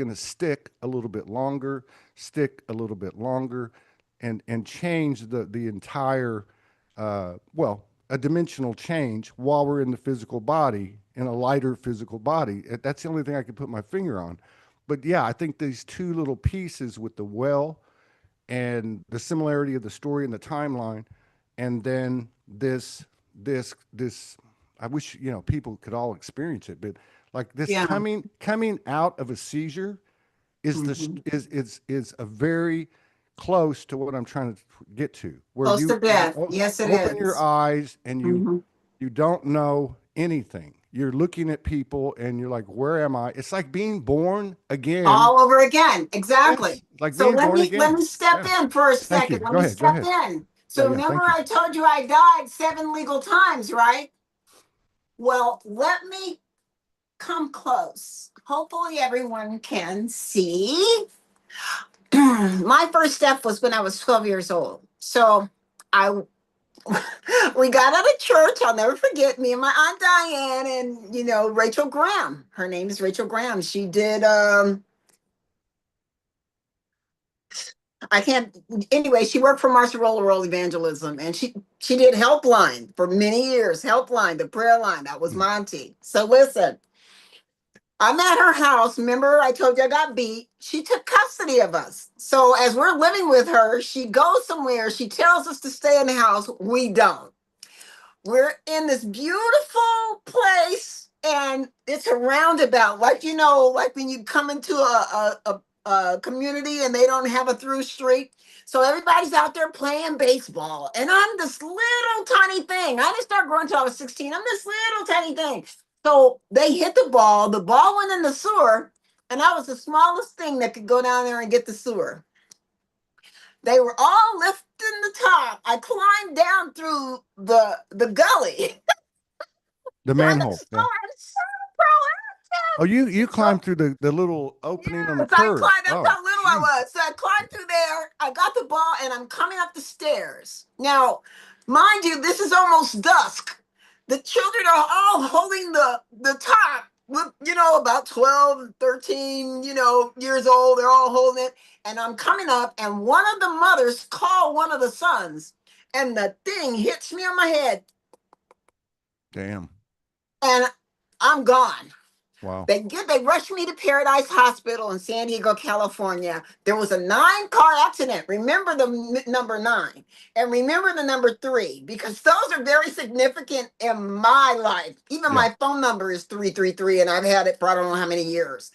to stick a little bit longer, stick a little bit longer, and change the entire a dimensional change while we're in the physical body, in a lighter physical body. That's the only thing I can put my finger on. But yeah, I think these two little pieces with the well and the similarity of the story and the timeline, and then this I wish people could all experience it, but like this Yeah. coming out of a seizure is this Mhm. is a very close to what I'm trying to get to, where Close to you death. Yes, it open your is. eyes and Mhm. you don't know anything. You're looking at people and you're like, where am I? It's like being born again. All over again. Yes, Exactly. like So being let born me again. step Yeah. in for a Thank you. second. Let Go me ahead. Go step ahead. in. Yeah, So yeah. remember Thank you. I told you I died 7 legal times, right? Well, let me come close. Hopefully everyone can see. My first step was when I was 12 years old. So I we got out of church. I'll never forget me and my aunt Diane and Rachel Graham. Her name is Rachel Graham. She did I can't anyway, she worked for Marcia Roller Roll Evangelism and she did Helpline for many years. Helpline, the prayer line. That was Mm. Monty. So listen, I'm at her house. Remember, I told you I got beat. She took custody of us. So as we're living with her, she goes somewhere. She tells us to stay in the house. We don't. We're in this beautiful place, and it's a roundabout, like like when you come into a community and they don't have a through street. So everybody's out there playing baseball, and I'm this little tiny thing. I didn't start growing until I was 16. I'm this little tiny thing. So they hit the ball. The ball went in the sewer, and I was the smallest thing that could go down there and get the sewer. They were all lifting the top. I climbed down through the gully. The I'm manhole. so Yeah. I'm so proactive. Oh, you So climbed through the little opening on the yes, I curb. climbed. That's Oh, how little I jeez. was. So I climbed through there. I got the ball, and I'm coming up the stairs. Now, mind you, this is almost dusk. The children are all holding the top. About 12, 13, years old. They're all holding it. And I'm coming up, and one of the mothers called one of the sons, and the thing hits me on my head, Damn. and I'm gone. Wow. They rushed me to Paradise Hospital in San Diego, California. There was a 9-car accident. Remember the number 9 and remember the number 3 because those are very significant in my life. Even Yeah. my phone number is 333 and I've had it for I don't know how many years.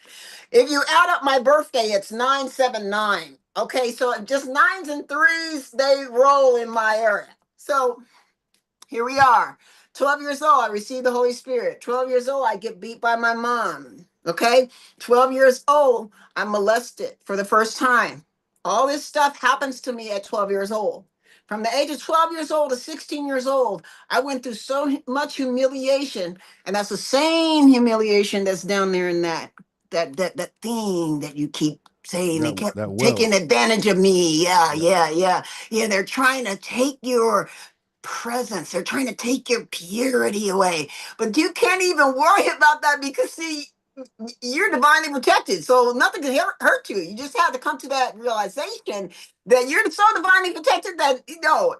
If you add up my birthday, it's 979. Okay, so just nines and threes, they roll in my area. So here we are. 12 years old, I received the Holy Spirit. 12 years old, I get beat by my mom. Okay. 12 years old, I'm molested for the first time. All this stuff happens to me at 12 years old. From the age of 12 years old to 16 years old, I went through so much humiliation. And that's the same humiliation that's down there in that thing that you keep saying. They kept that taking well. advantage of me. Yeah, Yeah. yeah, yeah. Yeah, they're trying to take your presence. They're trying to take your purity away. But you can't even worry about that because, see, you're divinely protected. So nothing can hurt you. You just have to come to that realization that you're so divinely protected that,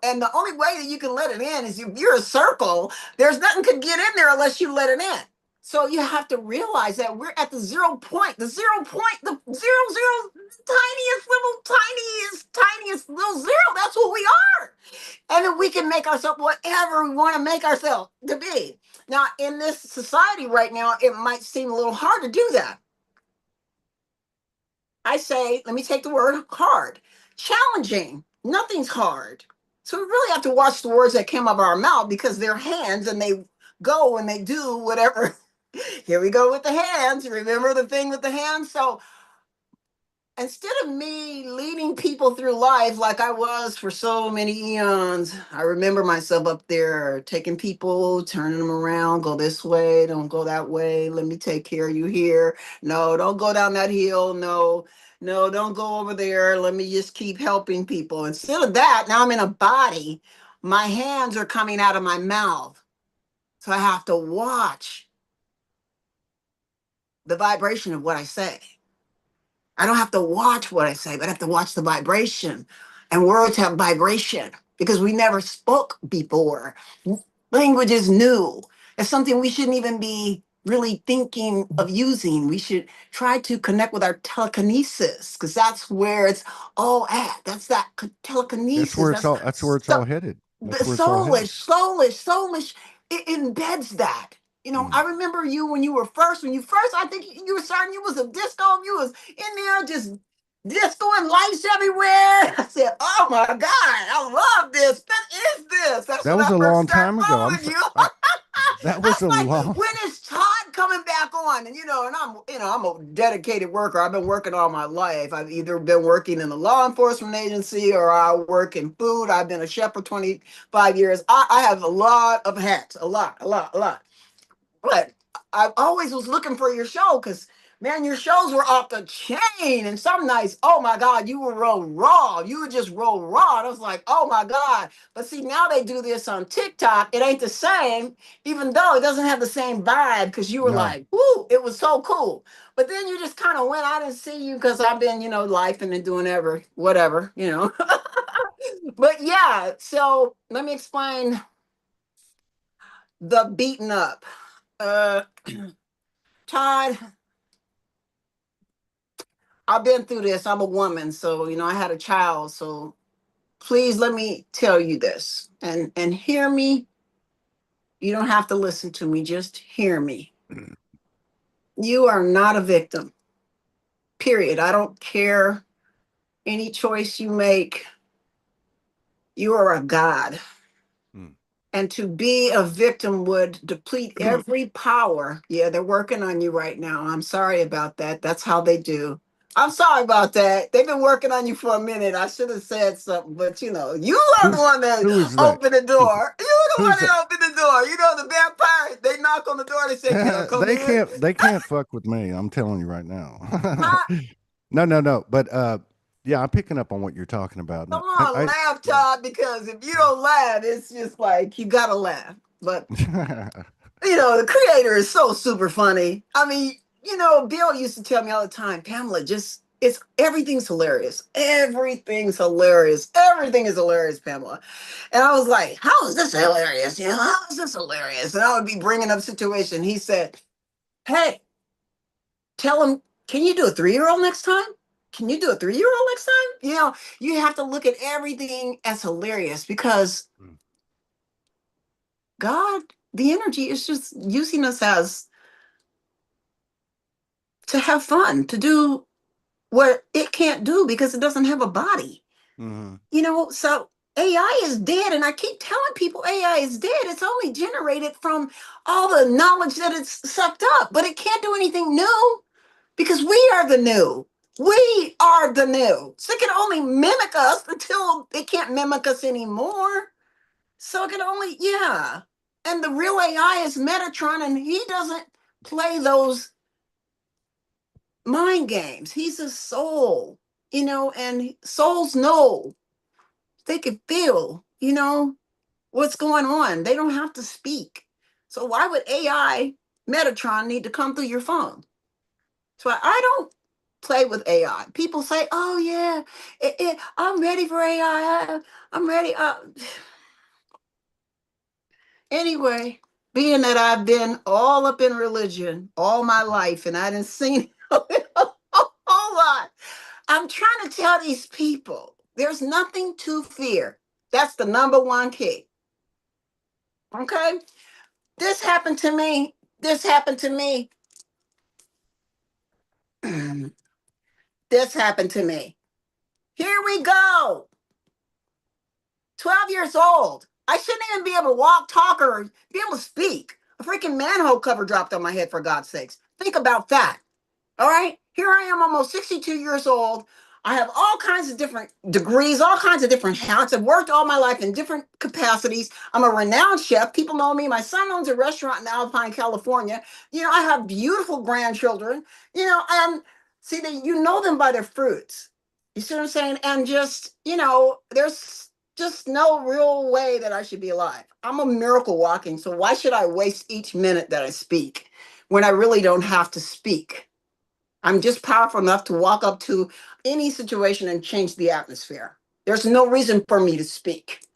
and the only way that you can let it in is if you're a circle, there's nothing could get in there unless you let it in. So you have to realize that we're at the 0 point, the zero, tiniest little zero. That's what we are. And then we can make ourselves whatever we want to make ourselves to be. Now, in this society right now, it might seem a little hard to do that. I say, let me take the word hard. Challenging. Nothing's hard. So we really have to watch the words that came out of our mouth because they're hands and they go and they do whatever. Here we go with the hands. Remember the thing with the hands? So instead of me leading people through life like I was for so many eons, I remember myself up there taking people, turning them around, go this way, don't go that way. Let me take care of you here. No, don't go down that hill. No, no, don't go over there. Let me just keep helping people. Instead of that, now I'm in a body. My hands are coming out of my mouth. So I have to watch the vibration of what I say. I don't have to watch what I say, but I have to watch the vibration. And words have vibration because we never spoke before. Language is new. It's something we shouldn't even be really thinking of using. We should try to connect with our telekinesis because that's where it's all at. That's that That's telekinesis. where it's That's all. That's where it's all stuff. headed. The That's where it's all headed. soulish. It embeds that. Mm. I remember you when you first, I think you were starting, you was a disco, you was in there just discoing lights everywhere. I said, oh my God, I love this. What is this? That's That when was I a first long started time ago. following you. That I was was a like, long. when is Todd coming back on? And I'm a dedicated worker. I've been working all my life. I've either been working in the law enforcement agency or I work in food. I've been a chef for 25 years. I have a lot of hats, a lot. But I always was looking for your show because, man, your shows were off the chain. And some nights, oh my God, you would roll raw. You would just roll raw. And I was like, oh my God. But see, now they do this on TikTok. It ain't the same, even though it doesn't have the same vibe because you were No. like, whoo, it was so cool. But then you just kind of went, I didn't see you because I've been, life and doing whatever. But yeah, so let me explain the beaten up. Uh, Todd, I've been through this. I'm a woman, so I had a child. So please let me tell you this and hear me. You don't have to listen to me, just hear me. You are not a victim. Period. I don't care any choice you make. You are a god. Mm. And to be a victim would deplete every power. Yeah, they're working on you right now. I'm sorry about that. That's how they do. I'm sorry about that. They've been working on you for a minute. I should have said something, but you are the Who one that who is that? opened the Who's door. You're the one who's that? that opened the door. The vampire. They knock on the door. They say, "Can I come in?" They can't fuck with me. I'm telling you right now. Huh? No, no, no. But yeah, I'm picking up on what you're talking about. Come No, on, laugh, yeah. Todd, because if you don't laugh, it's just like you gotta laugh. But the creator is so super funny. I mean, Bill used to tell me all the time, Pamela, just it's everything's hilarious. Everything's hilarious. Everything is hilarious, Pamela. And I was like, how is this hilarious? How is this hilarious? And I would be bringing up situation. He said, hey, tell him, can you do a 3-year-old next time? Can you do a 3-year-old next time? You have to look at everything as hilarious because Mm. God, the energy is just using us as to have fun, to do what it can't do because it doesn't have a body. Mhm. So AI is dead, and I keep telling people AI is dead. It's only generated from all the knowledge that it's sucked up, but it can't do anything new because we are the new. We are the new. So it can only mimic us until it can't mimic us anymore. So it can only, yeah. And the real AI is Metatron, and he doesn't play those mind games. He's a soul, and souls know. They can feel, what's going on. They don't have to speak. So why would AI Metatron need to come through your phone? So I don't play with AI. People say, "Oh yeah, I'm ready for AI. I'm ready." Anyway, being that I've been all up in religion all my life, and I didn't see a whole lot, I'm trying to tell these people there's nothing to fear. That's the number one key. Okay, this happened to me. This happened to me. This happened to me. Here we go. 12 years old. I shouldn't even be able to walk, talk, or be able to speak. A freaking manhole cover dropped on my head, for God's sakes. Think about that. All right. Here I am, almost 62 years old. I have all kinds of different degrees, all kinds of different hats. I've worked all my life in different capacities. I'm a renowned chef. People know me. My son owns a restaurant in Alpine, California. I have beautiful grandchildren, and see, you know them by their fruits. You see what I'm saying? And just, there's just no real way that I should be alive. I'm a miracle walking. So why should I waste each minute that I speak when I really don't have to speak? I'm just powerful enough to walk up to any situation and change the atmosphere. There's no reason for me to speak.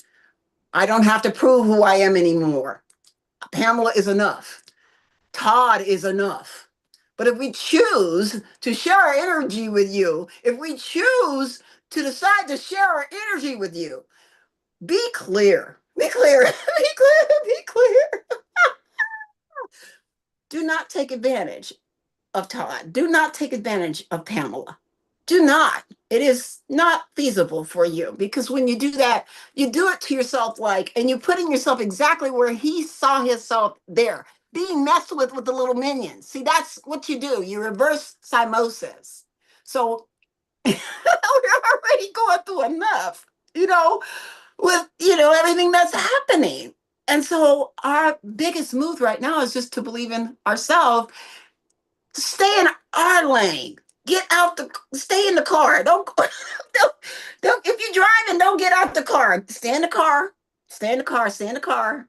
I don't have to prove who I am anymore. Pamela is enough. Todd is enough. But if we choose to share our energy with you, if we choose to decide to share our energy with you, be clear. Be clear. Be clear. Be clear. Do not take advantage of Todd. Do not take advantage of Pamela. Do not. It is not feasible for you, because when you do that, you do it to yourself, and you're putting yourself exactly where he saw himself there, being messed with the little minions. See, that's what you do. You reverse osmosis. So we're already going through enough, with everything that's happening. And so our biggest move right now is just to believe in ourselves, stay in our lane. Get out stay in the car. Don't, if you're driving, don't get out the car. Stay in the car. Stay in the car. Stay in the car.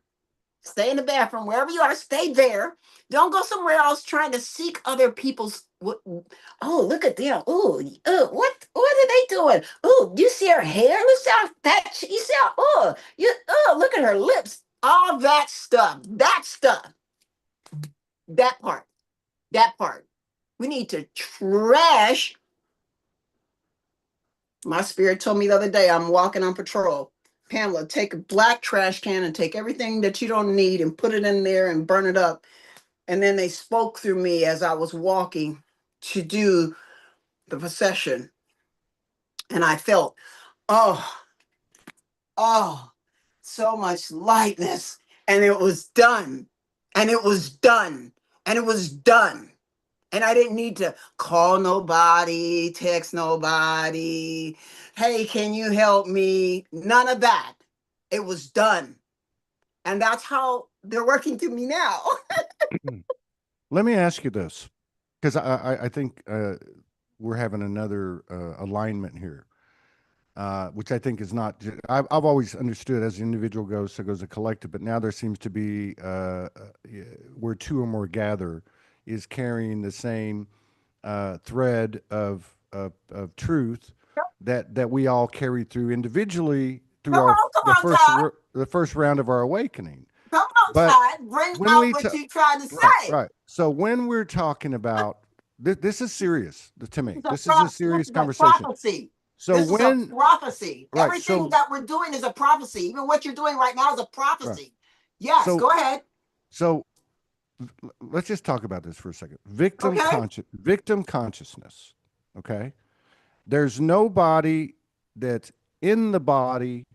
Stay in the bathroom, wherever you are. Stay there. Don't go somewhere else trying to seek other people's. Oh, look at them. Oh, what are they doing? Oh, you see her hair? Look how fat you see how. Look at her lips. All that stuff. That stuff. That part. That part. We need to trash. My spirit told me the other day, I'm walking on patrol. Pamela, take a black trash can and take everything that you don't need and put it in there and burn it up. And then they spoke through me as I was walking to do the procession. And I felt, oh, oh, so much lightness. And it was done. And it was done. And it was done. And I didn't need to call nobody, text nobody. Hey, can you help me? None of that. It was done. And that's how they're working through me now. Let me ask you this, because I think we're having another alignment here, which I think is not. I've always understood as the individual goes, so goes the collective, but now there seems to be where two or more gather is carrying the same thread of truth that we all carry through individually through Come on, come on, Todd. the first round of our awakening. Come on, But Todd. Bring when out we what ta- you tried to right, say. right. So when we're talking about this is serious to me. This is a This is a this serious is a conversation. prophecy. So This is a when prophecy. right, Everything so that we're doing is a prophecy. Even what you're doing right now is a right. prophecy. Yes, So go ahead. so let's just talk about this for a second. Okay. Victim consciousness. Okay. There's nobody that's in the body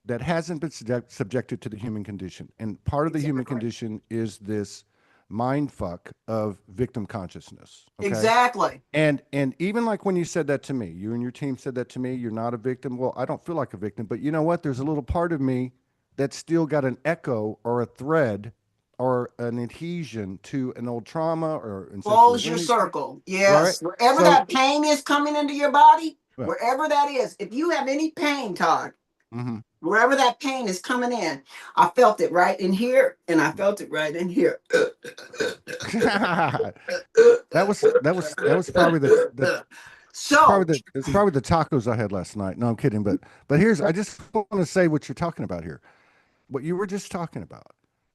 that hasn't been subjected to the human condition. And part of the human Exactly. condition is this mind fuck of victim consciousness. Okay. Exactly. And even like when you said that to me, you and your team said that to me, you're not a victim. Well, I don't feel like a victim, but you know what? There's a little part of me that's still got an echo or a thread or an adhesion to an old trauma or ancestral Close your lineage, circle. right? Yes. Wherever So, that pain is coming into your body, well, wherever that is, if you have any pain, Todd, mhm. wherever that pain is coming in, I felt it right in here and I felt it right in here. That was probably the it's So, probably the tacos I had last night. No, I'm kidding, but here's I just want to say what you're talking about here. What you were just talking about.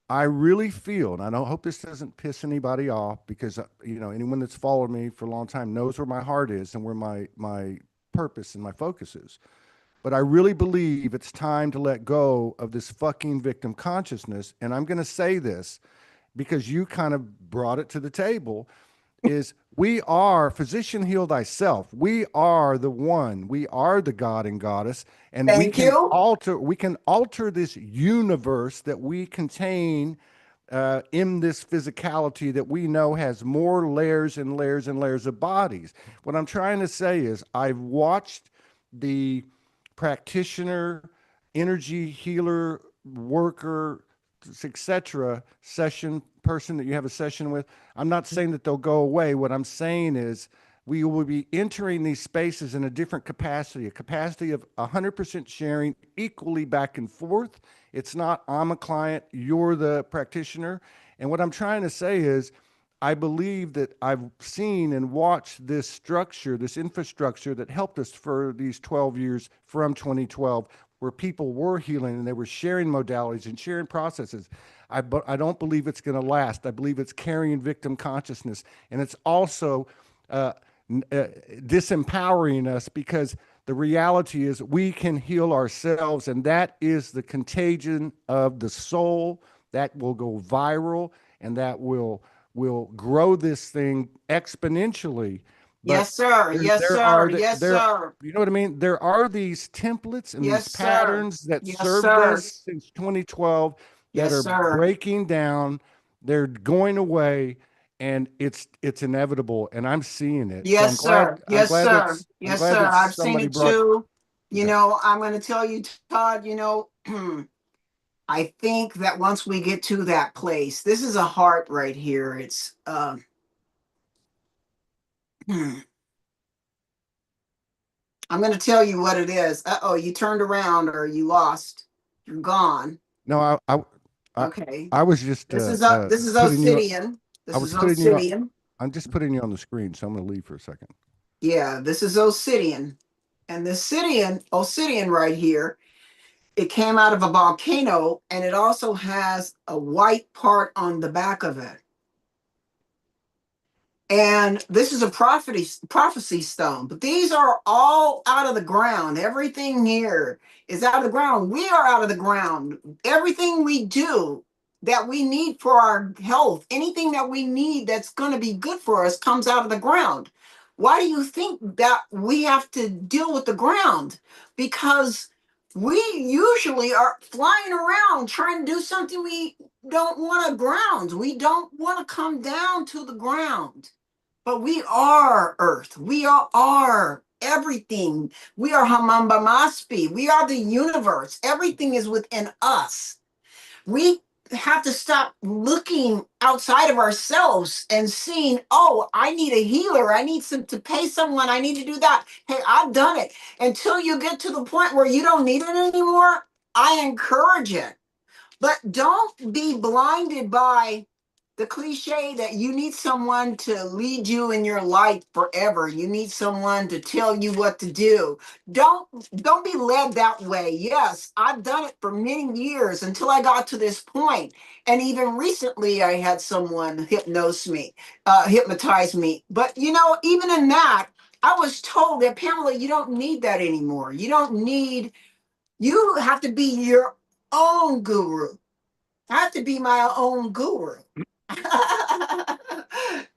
I really feel, and I don't hope this doesn't piss anybody off because anyone that's followed me for a long time knows where my heart is and where my purpose and my focus is. But I really believe it's time to let go of this fucking victim consciousness. And I'm going to say this because you kind of brought it to the table is we are physician heal thyself. We are the one. We are the God and goddess, and thank you. we can alter this universe that we contain in this physicality that we know has more layers and layers and layers of bodies. What I'm trying to say is I've watched the practitioner, energy healer, worker, etc. session person that you have a session with. I'm not saying that they'll go away. What I'm saying is we will be entering these spaces in a different capacity, a capacity of 100% sharing equally back and forth. It's not I'm a client, you're the practitioner. And what I'm trying to say is I believe that I've seen and watched this structure, this infrastructure that helped us for these 12 years from 2012, where people were healing and they were sharing modalities and sharing processes. I don't believe it's going to last. I believe it's carrying victim consciousness. And it's also uh, disempowering us because the reality is we can heal ourselves. And that is the contagion of the soul that will go viral and that will grow this thing exponentially. But Yes, sir. Yes, there are sir. Yes, sir. you know what I mean? There are these templates and these Yes, sir. patterns that Yes, served sir. us since 2012 that Yes, are sir. breaking down. They're going away, and it's inevitable. And I'm seing it. So Yes, sir. Yes, sir. I'm Yes, glad sir. that I've seen somebody it brought. too. Okay. I'm going to tell you, Todd, I think that once we get to that place, this is a heart right here. It's, I'm going to tell you what it is. Uh-oh, you turned around or you lost. You're gone. No, I, Okay. I was just This is putting you. Obsidian. I This was is putting you. Obsidian. I'm just putting you on the screen, so I'm going to leave for a second. Yeah, this is Obsidian. And the Obsidian right here, it came out of a volcano and it also has a white part on the back of it. And this is a prophecy stone, but these are all out of the ground. Everything here is out of the ground. We are out of the ground. Everything we do that we need for our health, anything that we need that's going to be good for us comes out of the ground. Why do you think that we have to deal with the ground? Because we usually are flying around trying to do something we don't want to ground. We don't want to come down to the ground. But we are Earth. We are everything. We are Hamamba. We are the universe. Everything is within us. We have to stop looking outside of ourselves and seeing, oh, I need a healer. I need to pay someone. I need to do that. Hey, I've done it. Until you get to the point where you don't need it anymore, I encourage it. But don't be blinded by the cliche that you need someone to lead you in your life forever. You need someone to tell you what to do. Don't be led that way. Yes, I've done it for many years until I got to this point. And even recently I had someone hypnotize me. But even in that, I was told that Pamela, you don't need that anymore. You have to be your own guru. I have to be my own guru.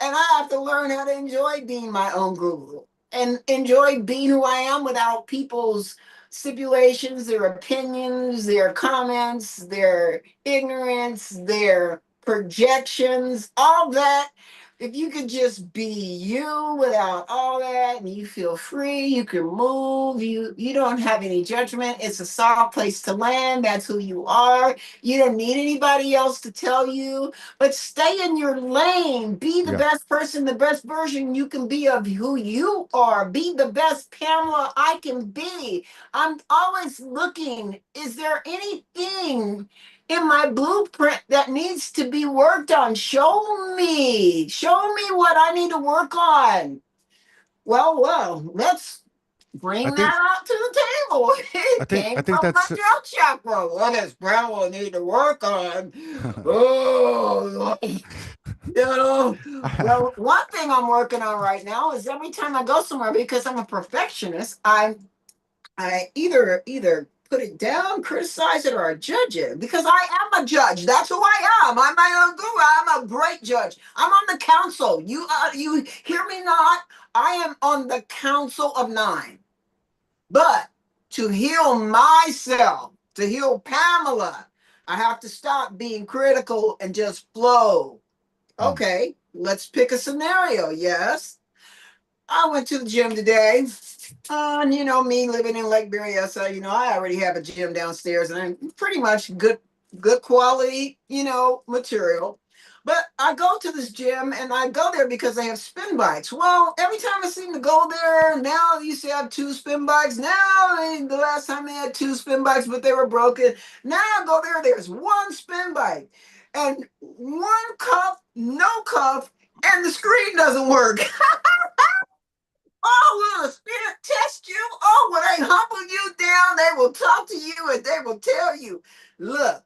And I have to learn how to enjoy being my own guru and enjoy being who I am without people's stipulations, their opinions, their comments, their ignorance, their projections, all that. If you could just be you without all that, and you feel free, you can move, you don't have any judgment. It's a soft place to land. That's who you are. You don't need anybody else to tell you, but stay in your lane. Be the Yeah. best person, the best version you can be of who you are. Be the best Pamela I can be. I'm always looking, is there anything in my blueprint that needs to be worked on? Show me what I need to work on. Well, let's I bring think, that out to the table. I It think, I came think from my that's, throat chakra. What does Brahma need to work on? Oh, well, one thing I'm working on right now is every time I go somewhere, because I'm a perfectionist, I either put it down, criticize it, or I judge it, because I am a judge. That's who I am. I'm my own guru. I'm a great judge. I'm on the council. You hear me not? I am on the council of nine. But to heal myself, to heal Pamela, I have to stop being critical and just flow. Hmm. Okay, let's pick a scenario. Yes, I went to the gym today. And me living in Lake Berryessa, I already have a gym downstairs, and I'm pretty much good quality, material. But I go to this gym, and I go there because they have spin bikes. Well, every time I seem to go there, now you see I have two spin bikes. Now, the last time they had two spin bikes, but they were broken. Now I go there, there's one spin bike, and one cuff, no cuff, and the screen doesn't work. Oh, will the spirit test you? Oh, will they humble you down? They will talk to you and they will tell you, look,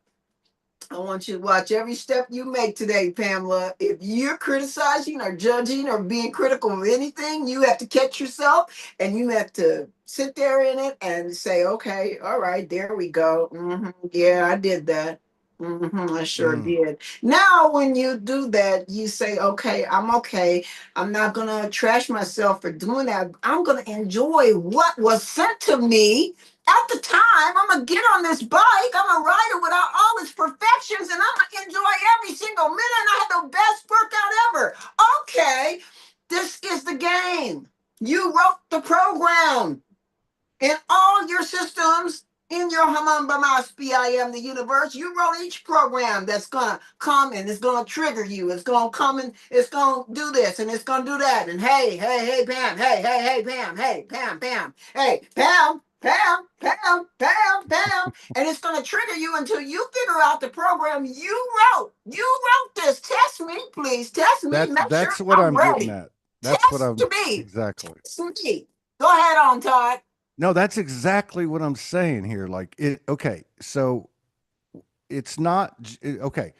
I want you to watch every step you make today, Pamela. If you're criticizing or judging or being critical of anything, you have to catch yourself and you have to sit there in it and say, okay, all right, there we go. Yeah, I did that. I sure Mm. did. Now, when you do that, you say, okay, I'm okay. I'm not going to trash myself for doing that. I'm going to enjoy what was sent to me at the time. I'm gonna get on this bike. I'm gonna ride it without all its perfections, and I'm gonna enjoy every single minute. And I had the best workout ever. Okay, this is the game. You wrote the program in all your systems. In your Haman I am the universe, you wrote each program that's gonna come and it's gonna trigger you. It's gonna come and it's gonna do this and it's gonna do that. And hey, Pam, hey, Pam, hey, Pam, hey, Pam. And it's gonna trigger you until you figure out the program you wrote. You wrote this. Test me, please. Test me. Make sure That's what I'm I'm getting ready. at. That's what Test I'm me. exactly. Test me. Go ahead on, Todd. No, that's exactly what I'm saying here. Like it, okay. So it's not, okay.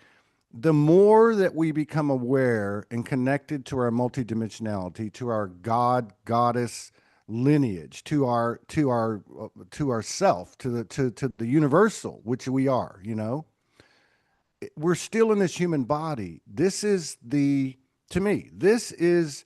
The more that we become aware and connected to our multidimensionality, to our God, goddess lineage, to our self, to the universal, which we are, we're still in this human body. This is to me, this is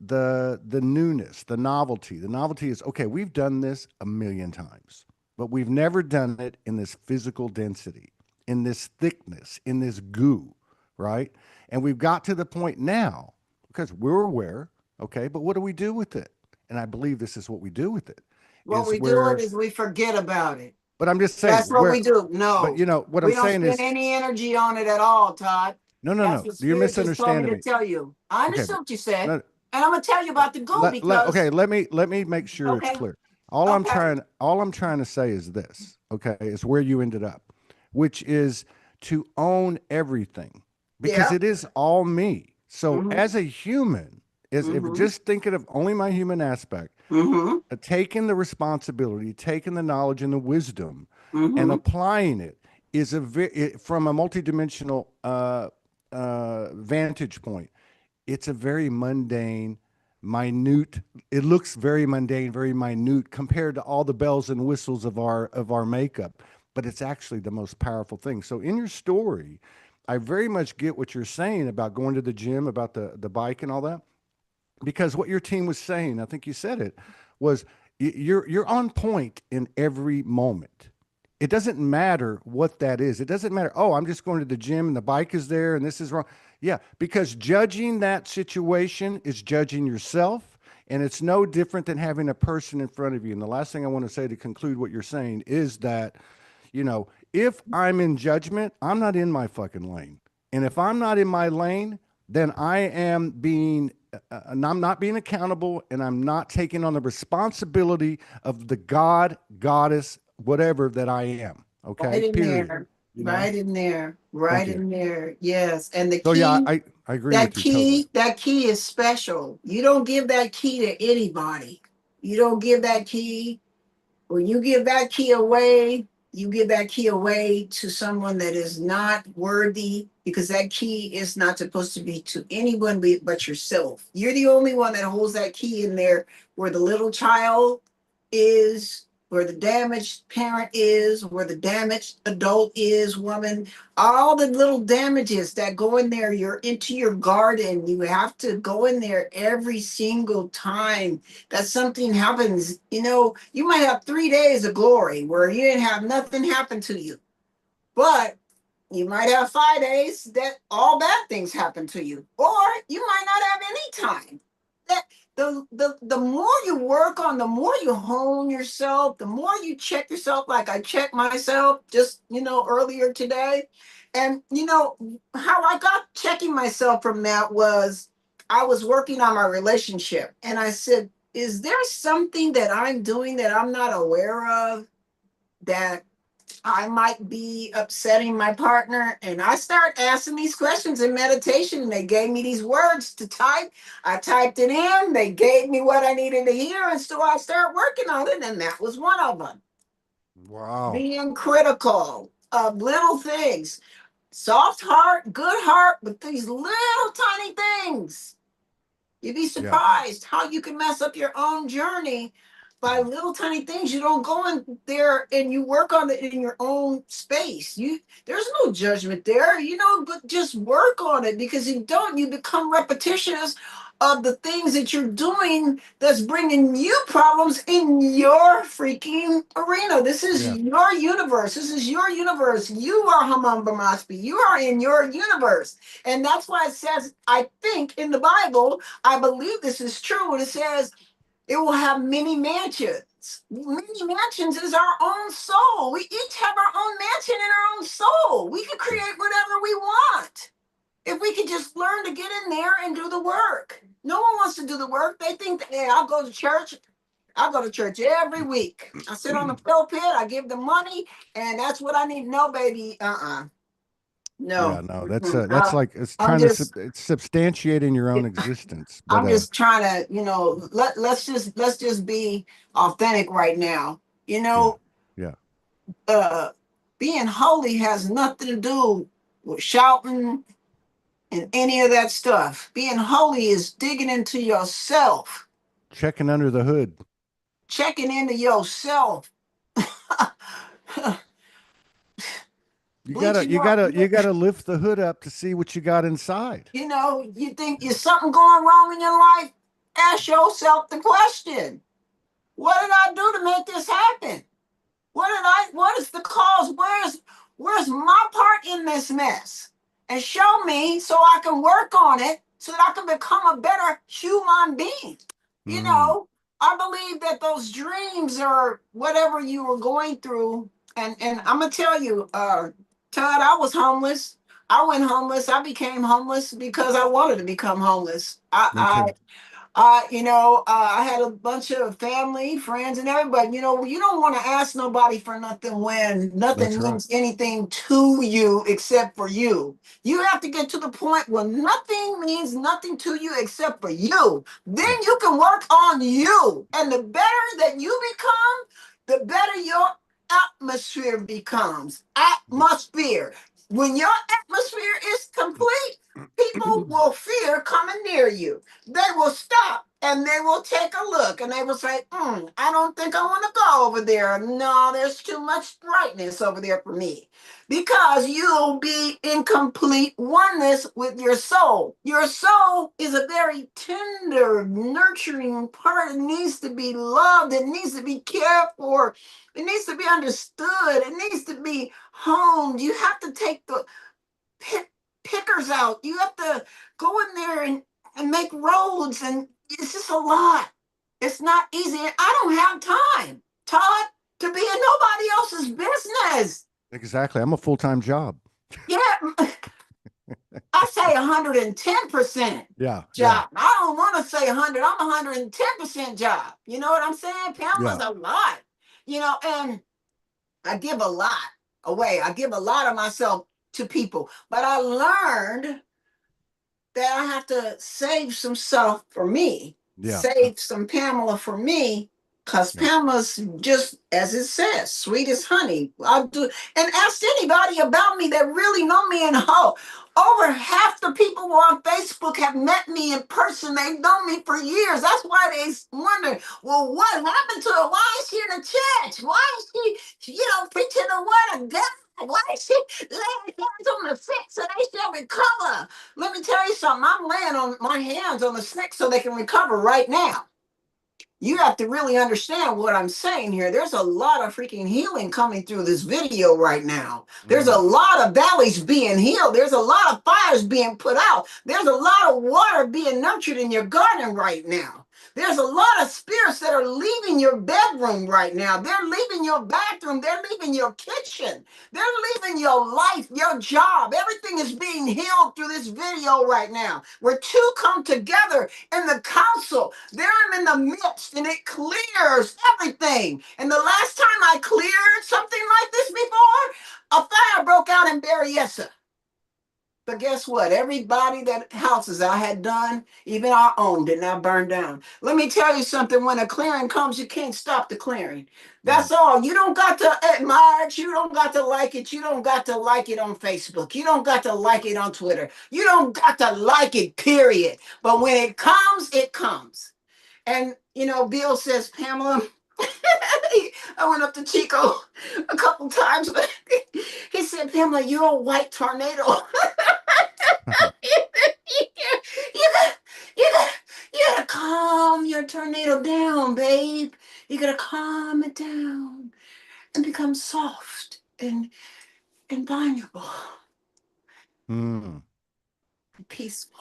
the newness, the novelty. The novelty is, okay, we've done this a million times, but we've never done it in this physical density, in this thickness, in this goo, right? And we've got to the point now because we're aware, okay, but what do we do with it? And I believe this is what we do with it, What is we do where, is we forget about it. but I'm just saying, That's what where, we do. but No, what I'm we don't saying spend is, any energy on it at all, Todd. no, no, That's no, what you're Spirit just told me misunderstanding to me. tell you. I Okay, understood but what you said. no, And I'm going to tell you about the goal okay, because, let me make sure it's okay, clear. okay, All I'm trying to say is this, okay, is where you ended up, which is to own everything because yeah, it is all me. So mm-hmm, as a human, is if mm-hmm, just thinking of only my human aspect, mm-hmm, taking the responsibility, taking the knowledge and the wisdom and mm-hmm. applying it is from a multidimensional vantage point. It's a very mundane, minute. It looks very mundane, very minute compared to all the bells and whistles of our makeup, but it's actually the most powerful thing. So in your story, I very much get what you're saying about going to the gym, about the bike and all that, because what your team was saying, I think you said it, was you're on point in every moment. it doesn't matter what that is. It doesn't matter. Oh, I'm just going to the gym and the bike is there and this is wrong. Yeah, because judging that situation is judging yourself. And it's no different than having a person in front of you. And the last thing I want to say to conclude what you're saying is that, if I'm in judgment, I'm not in my fucking lane. And if I'm not in my lane, then I am being, and I'm not being accountable, and I'm not taking on the responsibility of the God, goddess, whatever that I am. Okay. Right in Period. there, You know? right in there, Thank right you. in there. Yes. And the So yeah, key, I agree with you totally. that key is special. You don't give that key to anybody. You don't give that key. When you give that key away, you give that key away to someone that is not worthy, because that key is not supposed to be to anyone but yourself. You're the only one that holds that key in there, where the little child is, where the damaged parent is, where the damaged adult is, woman. All the little damages that go in there, you're into your garden. You have to go in there every single time that something happens. You might have 3 days of glory where you didn't have nothing happen to you, but you might have 5 days that all bad things happen to you, or you might not have any time. That the more you work on, the more you hone yourself, the more you check yourself. Like I checked myself just earlier today, and how I got checking myself from that was I was working on my relationship, and I said, "Is there something that I'm doing that I'm not aware of that I might be upsetting my partner?" And I start asking these questions in meditation, and they gave me these words to type. I typed it in, they gave me what I needed to hear, and so I started working on it, and that was one of them. Wow. Being critical of little things. Soft heart, good heart, but these little tiny things. You'd be Yeah. surprised how you can mess up your own journey by little tiny things. You don't go in there and you work on it in your own space. There's no judgment there, but just work on it, because if you don't, you become repetitious of the things that you're doing that's bringing you problems in your freaking arena. This is Yeah. your universe. This is your universe. You are Haman Bamaspi. You are in your universe. And that's why it says, I think in the Bible, I believe this is true, when it says it will have many mansions. Many mansions is our own soul. We each have our own mansion in our own soul. We can Yeah. create whatever we want if we could just learn to get in there and do the work. No one wants to do the work. They think that, hey, I'll go to church. I go to church every week. I sit on the pulpit, I give them money, and that's what I need. No, baby. No. Yeah, no, that's Mm-mm. like it's I'm trying to just it's substantiating your own existence. But I'm just trying to, let's just be authentic right now. You yeah, know, yeah. uh being holy has nothing to do with shouting and any of that stuff. Being holy is digging into yourself, Checking under the hood. checking into yourself. You gotta Bleaching you your, gotta you gotta lift the hood up to see what you got inside. you think there's something going wrong in your life? Ask yourself the question: what did I do to make this happen? What is the cause? Where's my part in this mess? And show me so I can work on it, so that I can become a better human being. You Mm, know, I believe that those dreams are whatever you were going through. And I'm gonna tell you, Todd, I was homeless. I went homeless. I became homeless because I wanted to become homeless. me too. I had a bunch of family, friends, and everybody. You don't want to ask nobody for nothing when That's nothing right. means anything to you except for you. You have to get to the point where nothing means nothing to you except for you. Then Yeah. you can work on you. And the better that you become, the better your atmosphere becomes. Yeah. Atmosphere. When your atmosphere is complete, people will fear coming near you. They will stop and they will take a look and they will say, I don't think I want to go over there. No, there's too much brightness over there for me. Because you'll be in complete oneness with your soul. Your soul is a very tender, nurturing part. It needs to be loved, it needs to be cared for, it needs to be understood, it needs to be honed. You have to take the pick, pickers out. You have to go in there and make roads, and it's just a lot. It's not easy. I don't have time, Todd, to be in nobody else's business. Exactly. I'm a full-time job. Yeah, I say 110% Yeah, yeah, job. I don't want to say 100. I'm 110% job. You know what I'm saying? Pamela's yeah. a lot. And I give a lot away. I give a lot of myself to people. But I learned that I have to save some stuff for me, Yeah. save some Pamela for me, because Yeah. Pamela's just as it says, sweet as honey. I'll do and ask anybody about me that really know me and over half the people on Facebook have met me in person. They've known me for years. That's why they wonder, well, what happened to her? Why is she in the church? Why is she, preaching the word of God? Why is she laying hands on the sick so they shall recover? Let me tell you something. I'm laying on my hands on the sick so they can recover right now. You have to really understand what I'm saying here. There's a lot of freaking healing coming through this video right now. There's a Mm. lot of valleys being healed. There's a lot of fires being put out. There's a lot of water being nurtured in your garden right now. There's a lot of spirits that are leaving your bedroom right now. They're leaving your bathroom. They're leaving your kitchen. They're leaving your life, your job. Everything is being healed through this video right now. Where two come together in the council, there I'm in the midst, and it clears everything. And the last time I cleared something like this before, a fire broke out in Berryessa. But guess what? Everybody that houses I had done, even our own, did not burn down. Let me tell you something. When a clearing comes, you can't stop the clearing. Mm. That's all. You don't got to admire it. You don't got to like it. You don't got to like it on Facebook. You don't got to like it on Twitter. You don't got to like it, period. But when it comes, it comes. And, Bill says, Pamela, I went up to Chico a couple times, but he said, Pamela, you're a white tornado. you gotta, you gotta, you gotta calm your tornado down, babe. You gotta calm it down and become soft and vulnerable Mm. and peaceful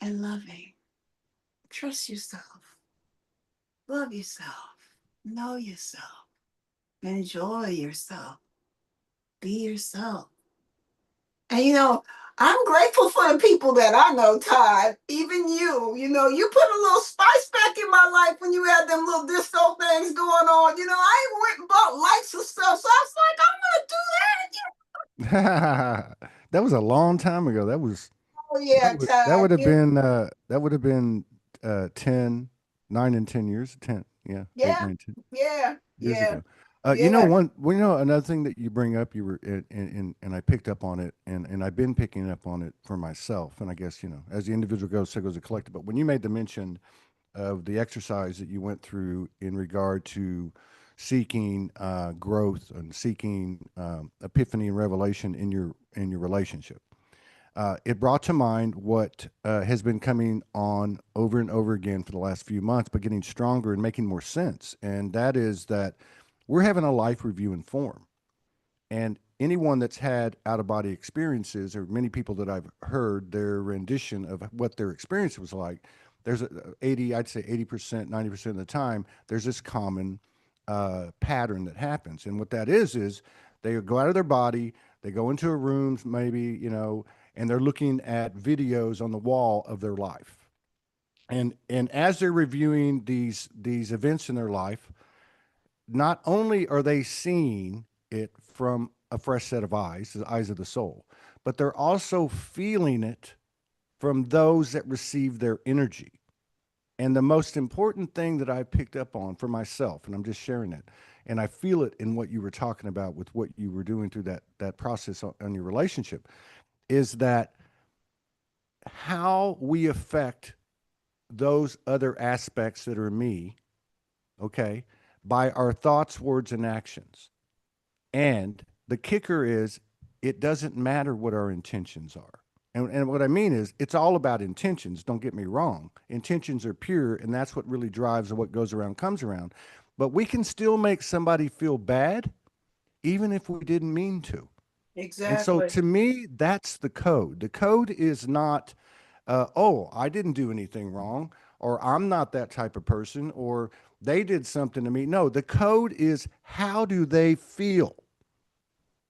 and loving. Trust yourself. Love yourself. Know yourself. Enjoy yourself. Be yourself. And I'm grateful for the people that I know, Todd. Even you, you put a little spice back in my life when you had them little disco things going on. I even went and bought lights and stuff. So I was like, I'm gonna do that. That was a long time ago. Oh yeah, That Todd. would have Yeah, been 10, 9 and 10 years. 10, yeah, eight, yeah, 9, 10 years yeah, ago. yeah. Another thing that you bring up, you were and I picked up on it, and I've been picking up on it for myself, and I guess as the individual goes, so goes the collective. But when you made the mention of the exercise that you went through in regard to seeking growth and seeking epiphany and revelation in your relationship, it brought to mind what has been coming on over and over again for the last few months, but getting stronger and making more sense. And that is that we're having a life review in form. And anyone that's had out of body experiences, or many people that I've heard their rendition of what their experience was like, there's 80, I'd say 80%, 90% of the time, there's this common pattern that happens. And what that is they go out of their body, they go into a room, maybe, and they're looking at videos on the wall of their life. And as they're reviewing these events in their life, not only are they seeing it from a fresh set of eyes, the eyes of the soul, but they're also feeling it from those that receive their energy. And the most important thing that I picked up on for myself, and I'm just sharing it, and I feel it in what you were talking about with what you were doing through that process on your relationship, is that how we affect those other aspects that are me, okay, by our thoughts, words, and actions. And the kicker is, it doesn't matter what our intentions are. And what I mean is, it's all about intentions. Don't get me wrong. Intentions are pure, and that's what really drives what goes around comes around. But we can still make somebody feel bad, even if we didn't mean to. And so Exactly. to me, that's the code. The code is not, oh, I didn't do anything wrong, or I'm not that type of person, or they did something to me. No, the code is, how do they feel?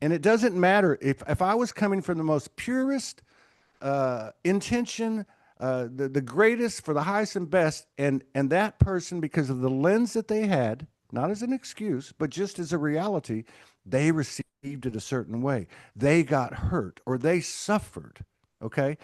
And it doesn't matter if I was coming from the most purest intention, the greatest for the highest and best, and that person, because of the lens that they had, not as an excuse, but just as a reality, they received it a certain way. They got hurt or they suffered. Okay.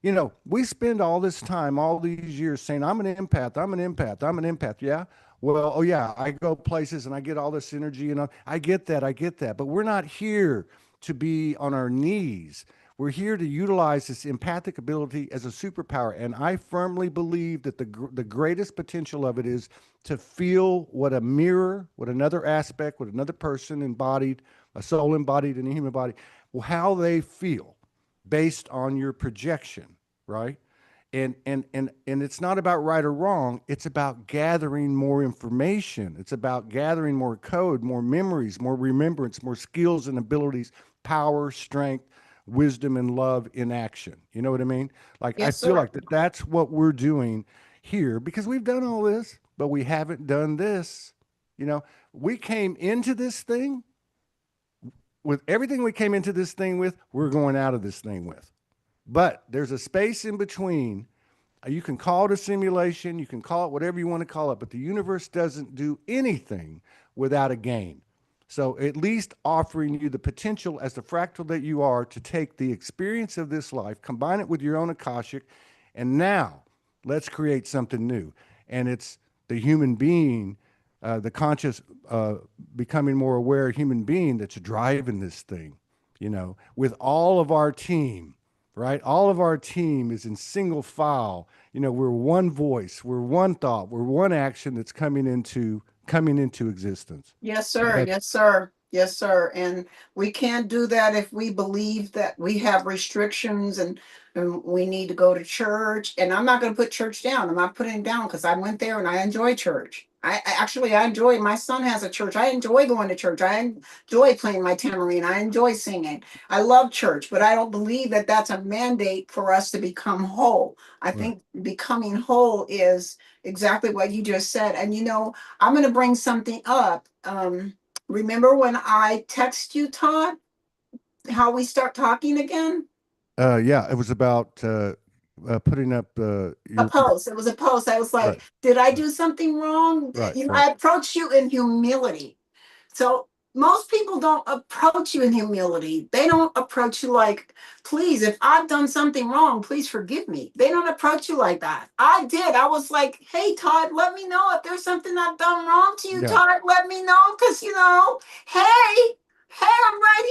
You know, we spend all this time, all these years saying, I'm an empath, I'm an empath, I'm an empath. Yeah. Well, oh, yeah, I go places and I get all this energy and I get that, I get that. But we're not here to be on our knees. We're here to utilize this empathic ability as a superpower. And I firmly believe that the greatest potential of it is to feel what a mirror, what another aspect, what another person embodied, a soul embodied in a human body, how they feel based on your projection, right? And it's not about right or wrong. It's about gathering more information. It's about gathering more code, more memories, more remembrance, more skills and abilities, power, strength, wisdom, and love in action. You know what I mean? Like, I Yes, feel sir. like that's what we're doing here, because we've done all this, but we haven't done this. You know, we came into this thing with everything we came into this thing with, we're going out of this thing with. But there's a space in between. You can call it a simulation, you can call it whatever you want to call it, but the universe doesn't do anything without a gain. So, at least offering you the potential as the fractal that you are to take the experience of this life, combine it with your own Akashic, and now let's create something new. And it's the human being, the conscious, becoming more aware human being that's driving this thing, you know, with all of our team, right? All of our team is in single file. You know, we're one voice, we're one thought, we're one action that's coming into existence. Yes, Go sir. ahead. Yes, sir. Yes, sir. And we can't do that if we believe that we have restrictions and we need to go to church. And I'm not going to put church down. I'm not putting it down because I went there and I enjoy church. I enjoy. My son has a church. I enjoy going to church. I enjoy playing my tambourine. I enjoy singing. I love church, but I don't believe that that's a mandate for us to become whole. I Right. think becoming whole is exactly what you just said. And I'm going to bring something up. Remember when I text you, Todd, how we start talking again? Yeah, it was about putting up A your post. It was a post. I was right, like, did I right, do something wrong? right, right. I approached you in humility. So most people don't approach you in humility. They don't approach you like, please, if I've done something wrong, please forgive me. They don't approach you like that. I did. I was like, hey, Todd, let me know if there's something I've done wrong to you, Yeah, Todd. Let me know because, hey, I'm right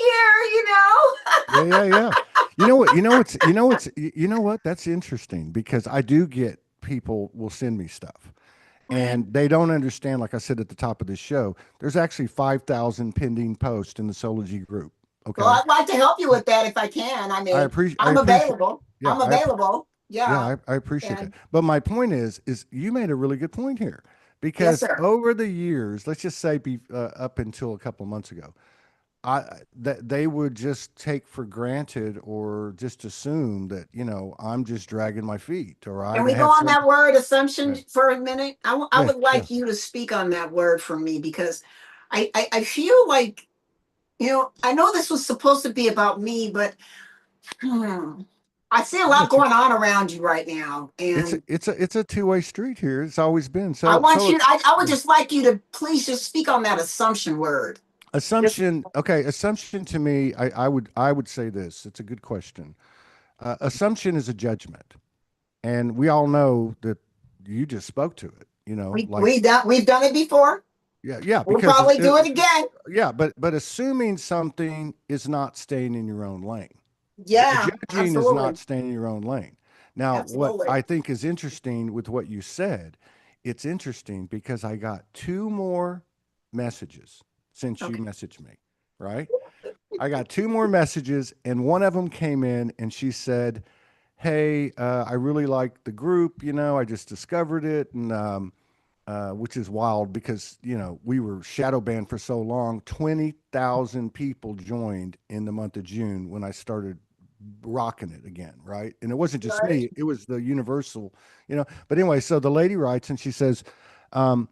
here, yeah, yeah, yeah. You know what? That's interesting, because I do get people will send me stuff, and they don't understand. Like I said at the top of this show, there's actually 5,000 pending posts in the Soulogy group. Well, Okay, I'd like to help you with that if I can. I I mean, appreciate. I I'm appreciate. available. Yeah, I'm available. yeah, Yeah. I appreciate that. And But my point is you made a really good point here, yes, because sir. over the years, let's just say up until a couple of months ago, that they would just take for granted or just assume that, I'm just dragging my feet, or I Can we go have on some. that word assumption Yeah, for a minute? I yeah, would yeah. like you to speak on that word for me because I feel like, I know this was supposed to be about me, but hmm, I see a I lot got you. going on around you right now. It's a, And it's a it's a two-way street here. It's always been. I So want so you, I would just like you to please just speak on that assumption word. Just assumption. Okay, assumption to me, I would say this. It's a good question. Assumption is a judgment, and we all know that you just spoke to it. Like, we've done it before. yeah, yeah, We'll because probably do it again. yeah, but assuming something is not staying in your own lane. Yeah, Judging is not absolutely. staying in your own lane. Now, what Absolutely. I think is interesting with what you said, it's interesting because I got two more messages since you Okay. messaged me, right? I got two more messages, and one of them came in and she said, "Hey, I really like the group. I just discovered it, and which is wild because we were shadow banned for so long. 20,000 people joined in the month of June when I started rocking it again, right? And it wasn't just Right. me; it was the universal. But anyway, so the lady writes and she says, um,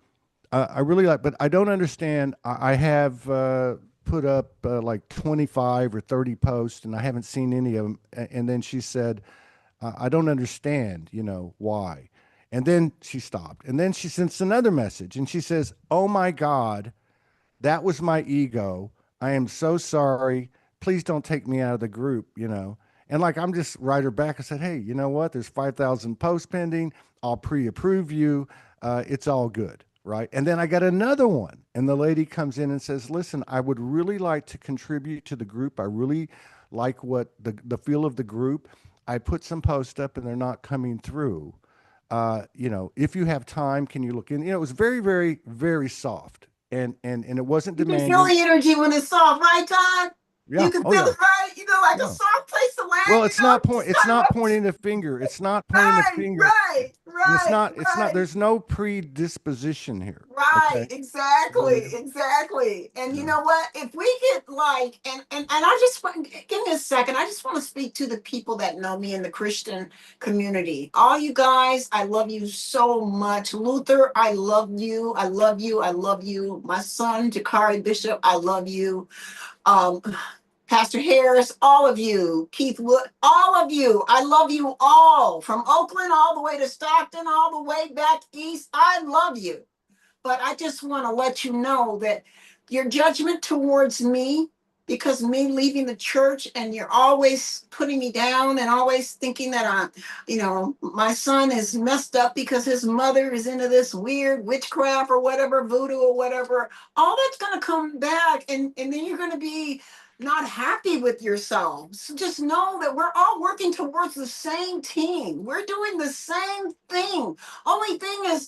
I really like, but I don't understand. I have put up like 25 or 30 posts, and I haven't seen any of them. And then she said, I don't understand, why. And then she stopped. And then she sends another message and she says, "Oh my God, that was my ego. I am so sorry. Please don't take me out of the group. And like, I'm just write her back. I said, "Hey, you know what? There's 5,000 posts pending. I'll pre approve you. It's all good." Right. And then I got another one. And the lady comes in and says, "Listen, I would really like to contribute to the group. I really like what the feel of the group. I put some posts up and they're not coming through. If you have time, can you look in?" It was very, very, very soft, and it wasn't You can feel demanding. the energy when it's soft, right, Todd? Yeah. You can Oh feel yeah. it, right? Like a Yeah. soft place to Well, land, it's Just not like, pointing the finger. It's not pointing the right, finger. right, And it's right, not, it's not, right. there's no predisposition here. Right, Okay. exactly, Yeah. exactly. And you Yeah. know what? If we get like, and I just want, give me a second. I just want to speak to the people that know me in the Christian community. All you guys, I love you so much. Luther, I love you. I love you. I love you. My son, Jakari Bishop, I love you. Um, Pastor Harris, all of you, Keith Wood, all of you, I love you all from Oakland all the way to Stockton, all the way back east. I love you. But I just want to let you know that your judgment towards me, because me leaving the church and you're always putting me down and always thinking that my son is messed up because his mother is into this weird witchcraft or whatever, voodoo or whatever, all that's going to come back and then you're going to be not happy with yourselves. So just know that we're all working towards the same team. We're doing the same thing. Only thing is,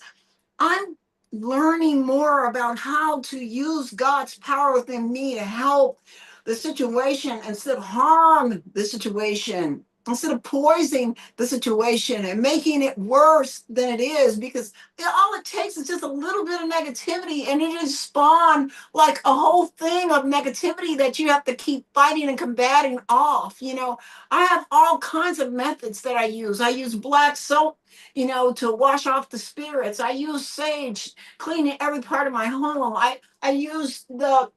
I'm learning more about how to use God's power within me to help the situation instead of harm the situation, instead of poisoning the situation and making it worse than it is, because all it takes is just a little bit of negativity and it just spawn like a whole thing of negativity that you have to keep fighting and combating off. I have all kinds of methods that I use. I use black soap, to wash off the spirits. I use sage, cleaning every part of my home. I use the,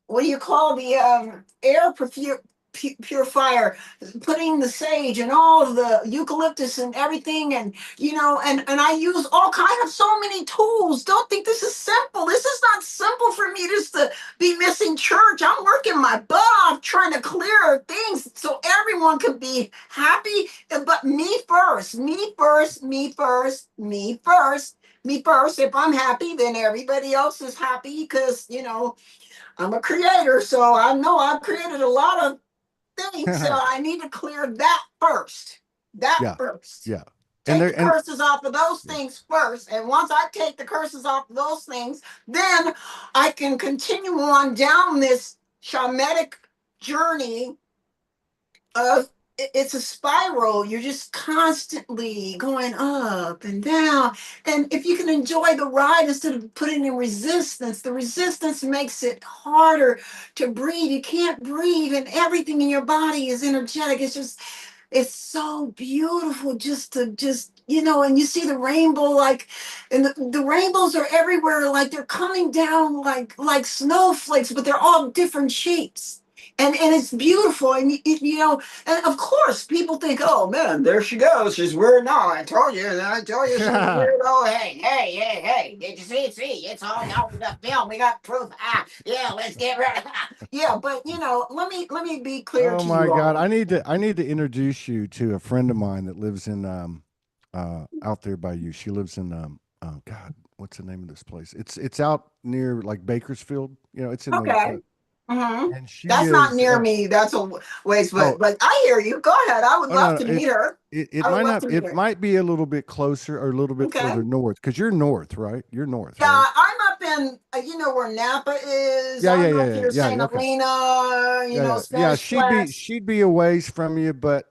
what do you call the air purifier, putting the sage and all of the eucalyptus and everything, and I use all kinds of so many tools. Don't think this is simple. This is not simple for me just to be missing church. I'm working my butt off trying to clear things so everyone can be happy. But me first, me first, me first, me first, me first. If I'm happy, then everybody else is happy because I'm a creator, so I know I've created a lot of things. So I need to clear that first. That Yeah. first. Yeah. And Take the there, and curses off of those yeah. things first. And once I take the curses off of those things, then I can continue on down this shamanic journey of, it's a spiral. You're just constantly going up and down. And if you can enjoy the ride instead of putting in resistance, the resistance makes it harder to breathe. You can't breathe, and everything in your body is energetic. It's so beautiful just to and you see the rainbow, like, and the rainbows are everywhere, like they're coming down like snowflakes, but they're all different shapes. And it's beautiful. And and of course people think, oh man, there she goes, she's weird. No, I told you she's weird. Oh, hey, did you see, it's all out in the film, we got proof. Yeah, let's get rid of that. Yeah, but let me be clear Oh to my you God. all. I need to introduce you to a friend of mine that lives in out there by you. She lives in oh God, what's the name of this place? It's out near like Bakersfield. It's in Okay. Hmm. and she That's not is. near me. That's a ways, Oh, but I hear you. Go ahead. I would oh no, love no, to meet her. it I would might love not. to meet It her. might be a little bit closer or a little bit Okay. further north because you're north, right? You're north, right? Yeah, I'm up in, you know where Napa is. Yeah, yeah, I'm yeah, up yeah, here, yeah, St. yeah. Okay. Helena, Yeah, yeah, yeah. Spanish Flats. She'd be a ways from you, but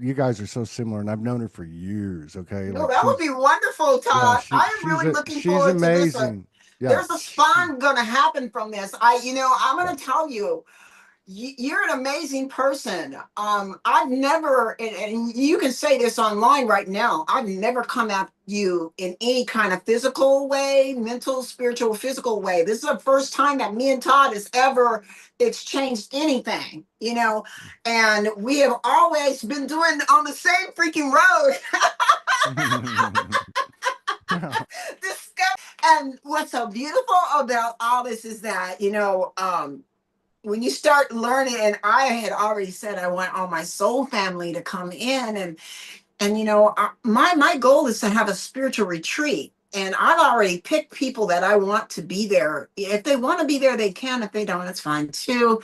you guys are so similar, and I've known her for years. Okay, No, like that would be wonderful, yeah, Todd. I am really looking she's forward to this. amazing. Yeah, There's a spawn going to happen from this. I'm yeah, going to tell you, you're an amazing person. I've never, and you can say this online right now. I've never come at you in any kind of physical way, mental, spiritual, physical way. This is the first time that me and Todd has ever exchanged anything, and we have always been doing on the same freaking road. yeah, This guy, and what's so beautiful about all this is that, when you start learning, and I had already said I want all my soul family to come in, and my goal is to have a spiritual retreat, and I've already picked people that I want to be there. If they want to be there, they can. If they don't, it's fine too.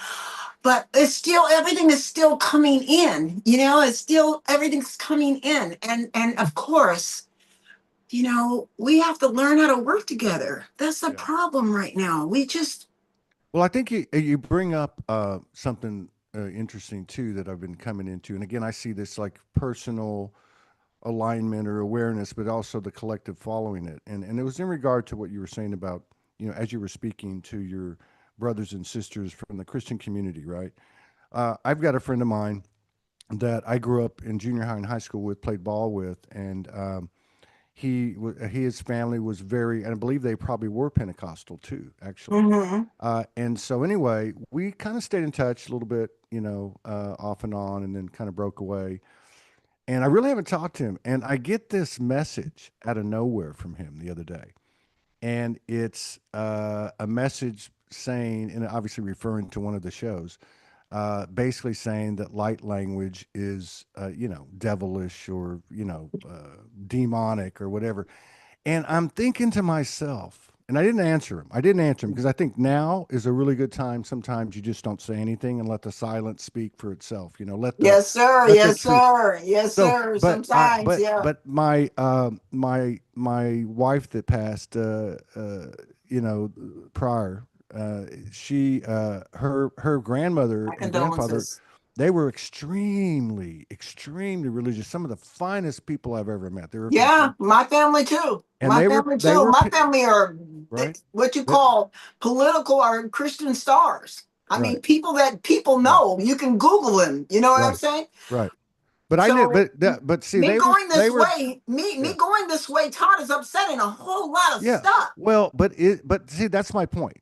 But it's still, everything is still coming in. It's still, everything's coming in, and of course, we have to learn how to work together. That's the yeah. problem right now. We just, Well, I think you bring up something interesting too that I've been coming into, and again, I see this like personal alignment or awareness, but also the collective following it. And it was in regard to what you were saying about, as you were speaking to your brothers and sisters from the Christian community, right? I've got a friend of mine that I grew up in junior high and high school with, played ball with, and his family was very, and I believe they probably were Pentecostal too, actually. mhm. And so anyway, we kind of stayed in touch a little bit, off and on, and then kind of broke away. And I really haven't talked to him. And I get this message out of nowhere from him the other day. And it's a message saying, and obviously referring to one of the shows, basically saying that light language is, devilish or, demonic or whatever. And I'm thinking to myself, and I didn't answer him. I didn't answer him because I think now is a really good time. Sometimes you just don't say anything and let the silence speak for itself. Yes, sir. Let the Yes, truth. sir. Yes, So, sir. Sometimes, yeah. but my wife that passed, prior, she her grandmother My and grandfather, condolences. they were extremely religious. Some of the finest people I've ever met. They were from Yeah, my family too. and they were My family are right. what you That call political or Christian stars. I right, mean, people that people right, know. You can Google them. You know what I'm right, saying? right. But I knew, So but see, me going they this were way, me yeah. going this way, Todd is upsetting a whole lot of Yeah. stuff. Well, but see, that's my point.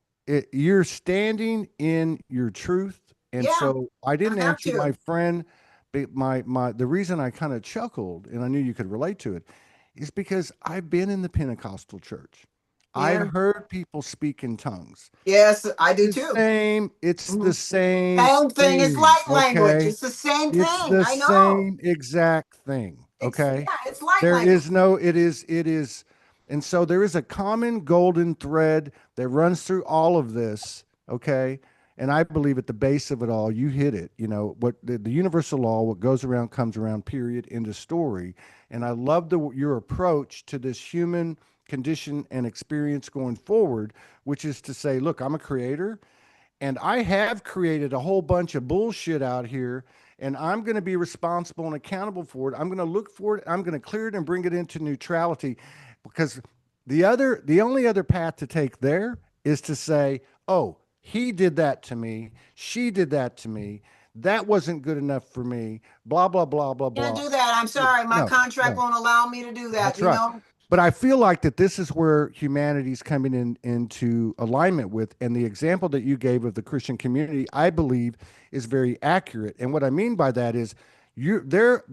You're standing in your truth, and Yeah, so I I didn't have answer my to. friend. The reason I kind of chuckled and I knew you could relate to it is because I've been in the Pentecostal church. Yeah. I've heard people speak in tongues. Yes, I do The too. same. It's the Mhm. same Same thing as thing. light language. Okay. It's the same It's thing. the I know. same exact thing. Okay. It's light There language. is it is, and so there is a common golden thread that runs through all of this. Okay. And I believe at the base of it all, you hit it. What the universal law, what goes around comes around, period, end of story. And I love your approach to this human condition and experience going forward, which is to say, look, I'm a creator. And I have created a whole bunch of bullshit out here, and I'm going to be responsible and accountable for it. I'm going to look for it. I'm going to clear it and bring it into neutrality, because the only other path to take there is to say, oh, he did that to me. She did that to me. That wasn't good enough for me. Blah, blah, blah, blah, Can't blah. do that. I'm sorry. My No, contract no. won't allow me to do that, That's right. But I feel like that this is where humanity's coming into alignment with, and the example that you gave of the Christian community, I believe, is very accurate. And what I mean by that is, you they're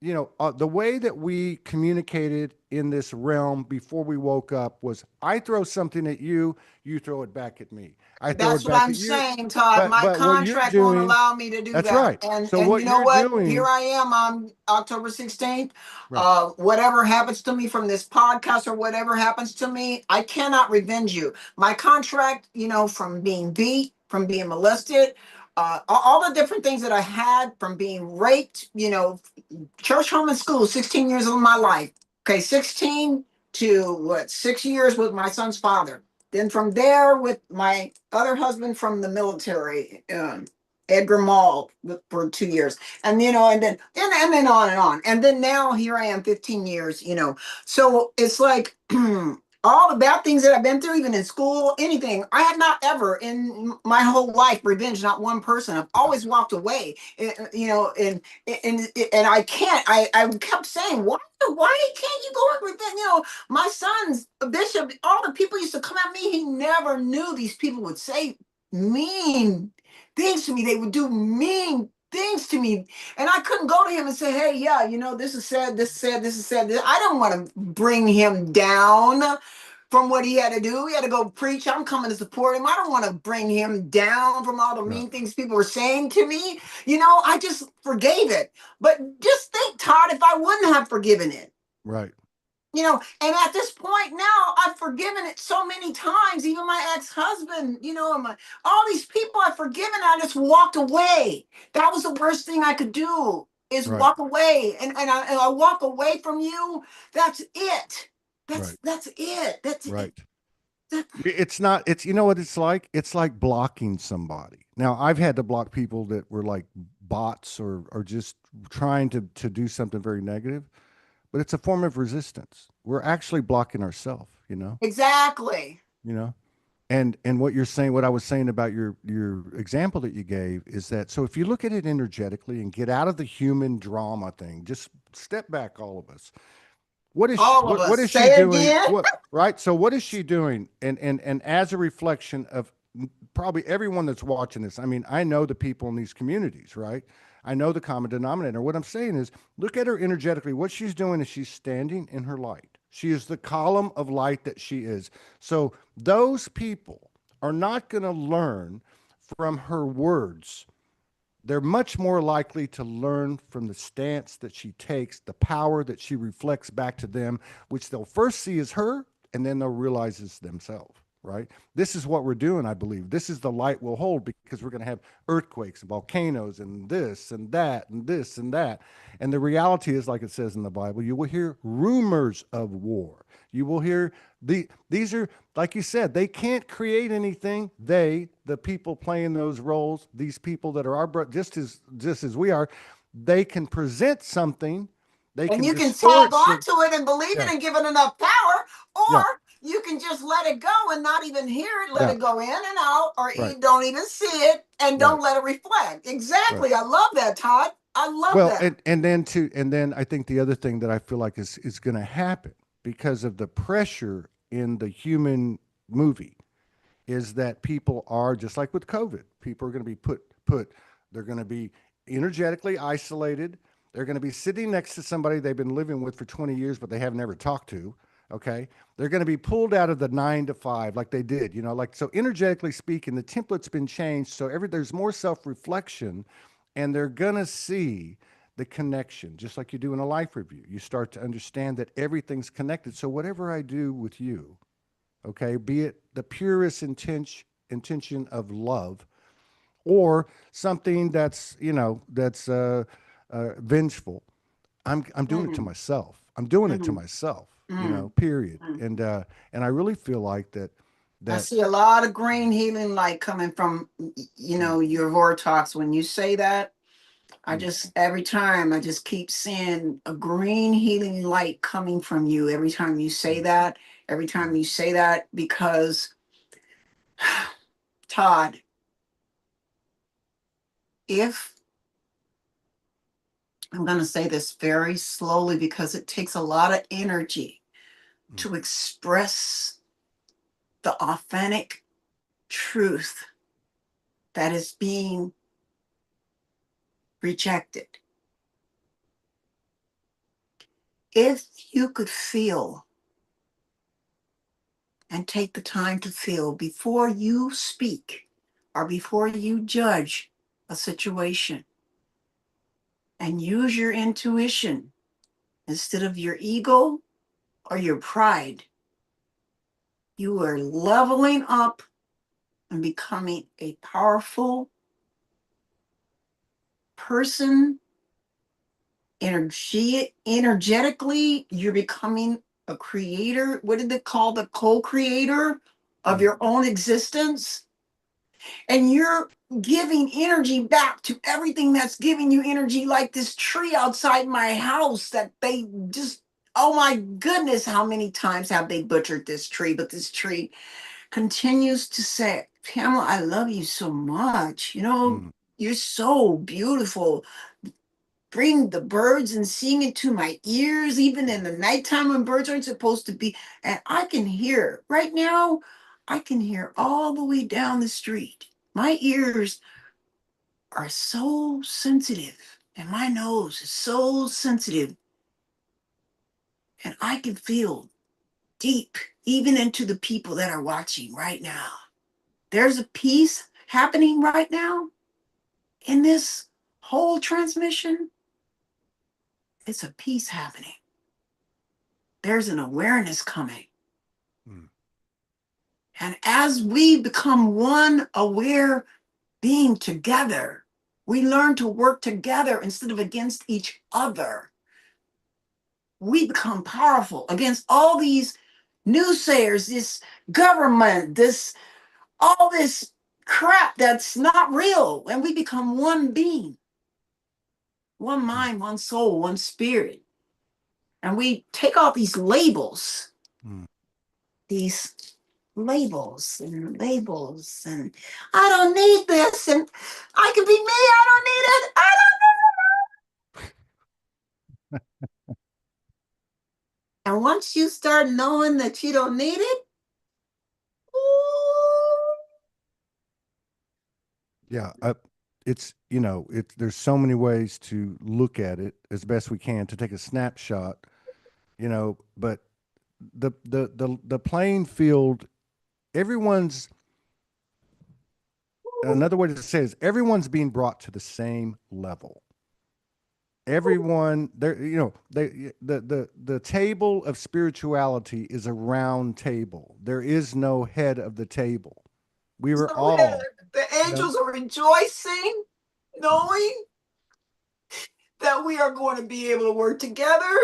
the way that we communicated in this realm before we woke up was I throw something at you, you throw it back at me. I throw it That's what back I'm at you. saying, Todd. But My but what you're contract won't doing, allow me to do that's that. right. So And what you know you're what? Here doing, I am on October 16th. right, Whatever happens to me from this podcast or whatever happens to me, I cannot revenge you. My contract, from being beat, from being molested, all the different things that I had from being raped, church, home, and school, 16 years of my life. Okay, 16 to what, 6 years with my son's father. Then from there, with my other husband from the military, Edgar Mall, for 2 years, and and then on and on, and then now here I am, 15 years. So it's like all the bad things that I've been through, even in school, anything. I have not ever in my whole life revenged not one person. I've always walked away, and I can't. I kept saying, why can't you go and revenge? My son's bishop, all the people used to come at me. He never knew these people would say mean things to me. They would do mean things to me. And I couldn't go to him and say, hey, yeah, this is said, this is said, this is said. I don't want to bring him down from what he had to do. He had to go preach. I'm coming to support him. I don't want to bring him down from all the no, mean things people were saying to me. I just forgave it. But just think, Todd, if I wouldn't have forgiven it, right, and at this point now, I've forgiven it so many times, even my ex-husband, and all these people I've forgiven, I just walked away. That was the worst thing I could do, is right, walk away. And I walk away from you. That's it. That's right, that's it. That's it. right. That, It's not, it's, you know what it's like? It's like blocking somebody. Now, I've had to block people that were like bots or just trying to do something very negative, but it's a form of resistance. We're actually blocking ourselves, exactly. you know? And what you're saying, what I was saying about your example that you gave is that, so if you look at it energetically and get out of the human drama thing, just step back, all of us. All of What us. is she Say it doing? again. What, right? So what is she doing? And as a reflection of probably everyone that's watching this, I mean, I know the people in these communities, right? I know the common denominator. What I'm saying is, look at her energetically. What she's doing is she's standing in her light. She is the column of light that she is. So those people are not going to learn from her words. They're much more likely to learn from the stance that she takes, the power that she reflects back to them, which they'll first see as her, and then they'll realize it's themselves, right? This is what we're doing, I believe. This is the light we'll hold, because we're going to have earthquakes and volcanoes and this and that and this and that. And the reality is, like it says in the Bible, you will hear rumors of war. You will hear these are, like you said, they can't create anything. The people playing those roles, these people that are just as we are, they can present something, they And can you can tag distort some. on to it and believe it Yeah, and give it enough power, yeah, or you can just let it go and not even hear it, let yeah. it go in and out, or Right, you don't even see it and right, don't let it reflect. right. Exactly. I love that, Todd. I love Well, that. and then I think the other thing that I feel like is going to happen because of the pressure in the human movie is that people are just like with COVID. People are going to be they're going to be energetically isolated. They're going to be sitting next to somebody they've been living with for 20 years, but they have never talked to. Okay. They're going to be pulled out of the 9 to 5 like they did, like, so energetically speaking, the template's been changed. So there's more self-reflection, and they're going to see the connection, just like you do in a life review. You start to understand that everything's connected. So whatever I do with you, okay, be it the purest intention of love, or something that's vengeful, I'm doing it to Mm, myself. I'm doing it to mm, myself, mm, period. mm. And I really feel like that I that see a lot of green healing light coming from, mm, your vortex. When you say that, I mm, just, every time, I just keep seeing a green healing light coming from you every time you say mm, that, every time mm, you say that, because Todd, if I'm going to say this very slowly because it takes a lot of energy mm, to express the authentic truth that is being rejected. If you could feel and take the time to feel before you speak or before you judge a situation, and use your intuition instead of your ego or your pride, you are leveling up and becoming a powerful person. Energetically, you're becoming a creator. What did they call the co-creator of Mm. your own existence? And you're giving energy back to everything that's giving you energy, like this tree outside my house that they just, oh my goodness, how many times have they butchered this tree? But this tree continues to say, Pamela, I love you so much. You know, Mm. you're so beautiful. Bring the birds and sing it to my ears, even in the nighttime when birds aren't supposed to be. And I can hear right now, I can hear all the way down the street. My ears are so sensitive, and my nose is so sensitive, and I can feel deep, even into the people that are watching right now. There's a peace happening right now in this whole transmission. It's a peace happening. There's an awareness coming. Mm. And as we become one aware being together, we learn to work together instead of against each other. We become powerful against all these newsayers, this government, this all this crap that's not real. And we become one being, one Mm. mind, one soul, one spirit. And we take off these labels, Mm. these labels, and I don't need this, and I can be me, I don't need it, I don't. And once you start knowing that you don't need it, ooh, Yeah. It's, there's so many ways to look at it as best we can to take a snapshot, but the playing field, everyone's, another way to say it is everyone's being brought to the same level. Everyone there, the table of spirituality is a round table. There is no head of the table. We were so all, the you know, angels are rejoicing, knowing that we are going to be able to work together.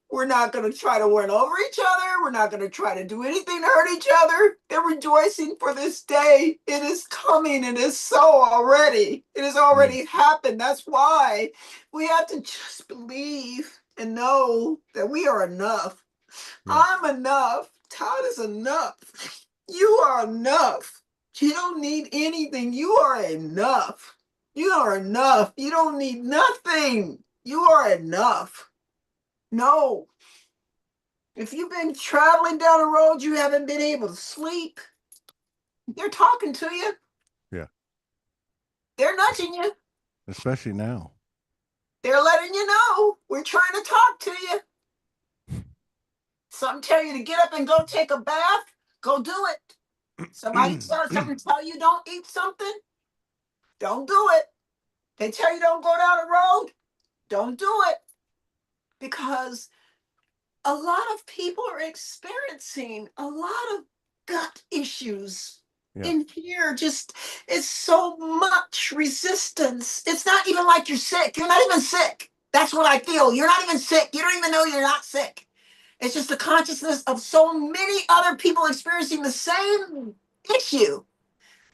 We're not going to try to run over each other. We're not going to try to do anything to hurt each other. They're rejoicing for this day. It is coming. It is so already. It has mm, already happened. That's why we have to just believe and know that we are enough. yeah, I'm enough. Todd is enough. You are enough. You don't need anything. You are enough. You are enough. You don't need nothing. You are enough. No. If you've been traveling down a road you haven't been able to sleep, they're talking to you. yeah, They're nudging you. especially now. They're letting you know we're trying to talk to you. Some tell you to get up and go take a bath. Go do it. Something tell you don't eat something. Don't do it. They tell you don't go down the road. Don't do it. Because a lot of people are experiencing a lot of gut issues Yeah, in here. Just it's so much resistance. It's not even like you're sick. You're not even sick. That's what I feel. You're not even sick. You don't even know you're not sick. It's just the consciousness of so many other people experiencing the same issue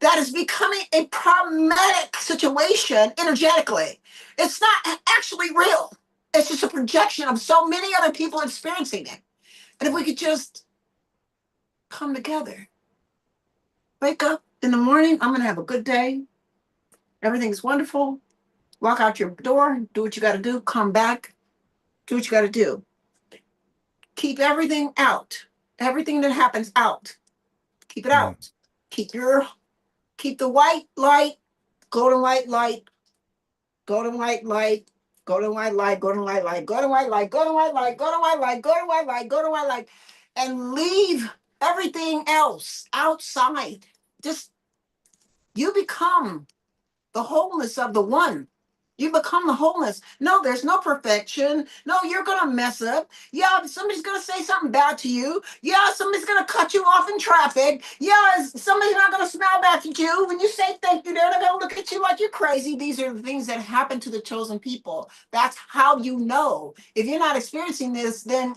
that is becoming a problematic situation energetically. It's not actually real. It's just a projection of so many other people experiencing it. And if we could just come together, wake up in the morning, I'm going to have a good day. Everything's wonderful. Walk out your door, do what you got to do, come back, do what you got to do. Keep everything out. Everything that happens out. Keep it mm, out. Keep the white light, golden white light, golden white light, go to my light, go to my light, go to my light, go to my light, go to my light, go to my light, go to my light, and leave everything else outside. Just you become the wholeness of the one. You become the wholeness. No, there's no perfection. No, you're going to mess up. Yeah, somebody's going to say something bad to you. Yeah, somebody's going to cut you off in traffic. Yeah, somebody's not going to smile back at you. When you say thank you, they're going to look at you like you're crazy. These are the things that happen to the chosen people. That's how you know. If you're not experiencing this, then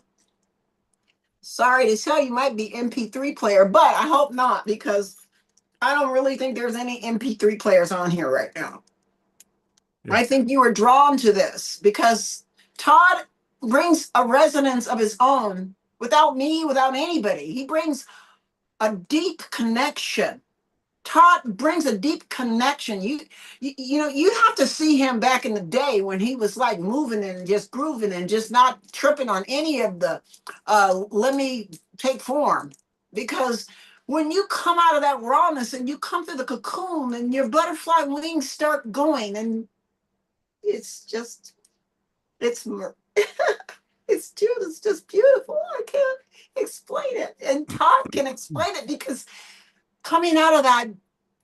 sorry to tell you, you might be MP3 player, but I hope not because I don't really think there's any MP3 players on here right now. Yeah. I think you were drawn to this because Todd brings a resonance of his own without me, without anybody. He brings a deep connection. Todd brings a deep connection. You know, you have to see him back in the day when he was like moving and just grooving and just not tripping on any of the let me take form. Because when you come out of that rawness and you come through the cocoon and your butterfly wings start going and it's just it's it's just beautiful. I can't explain it, and Todd can explain it because coming out of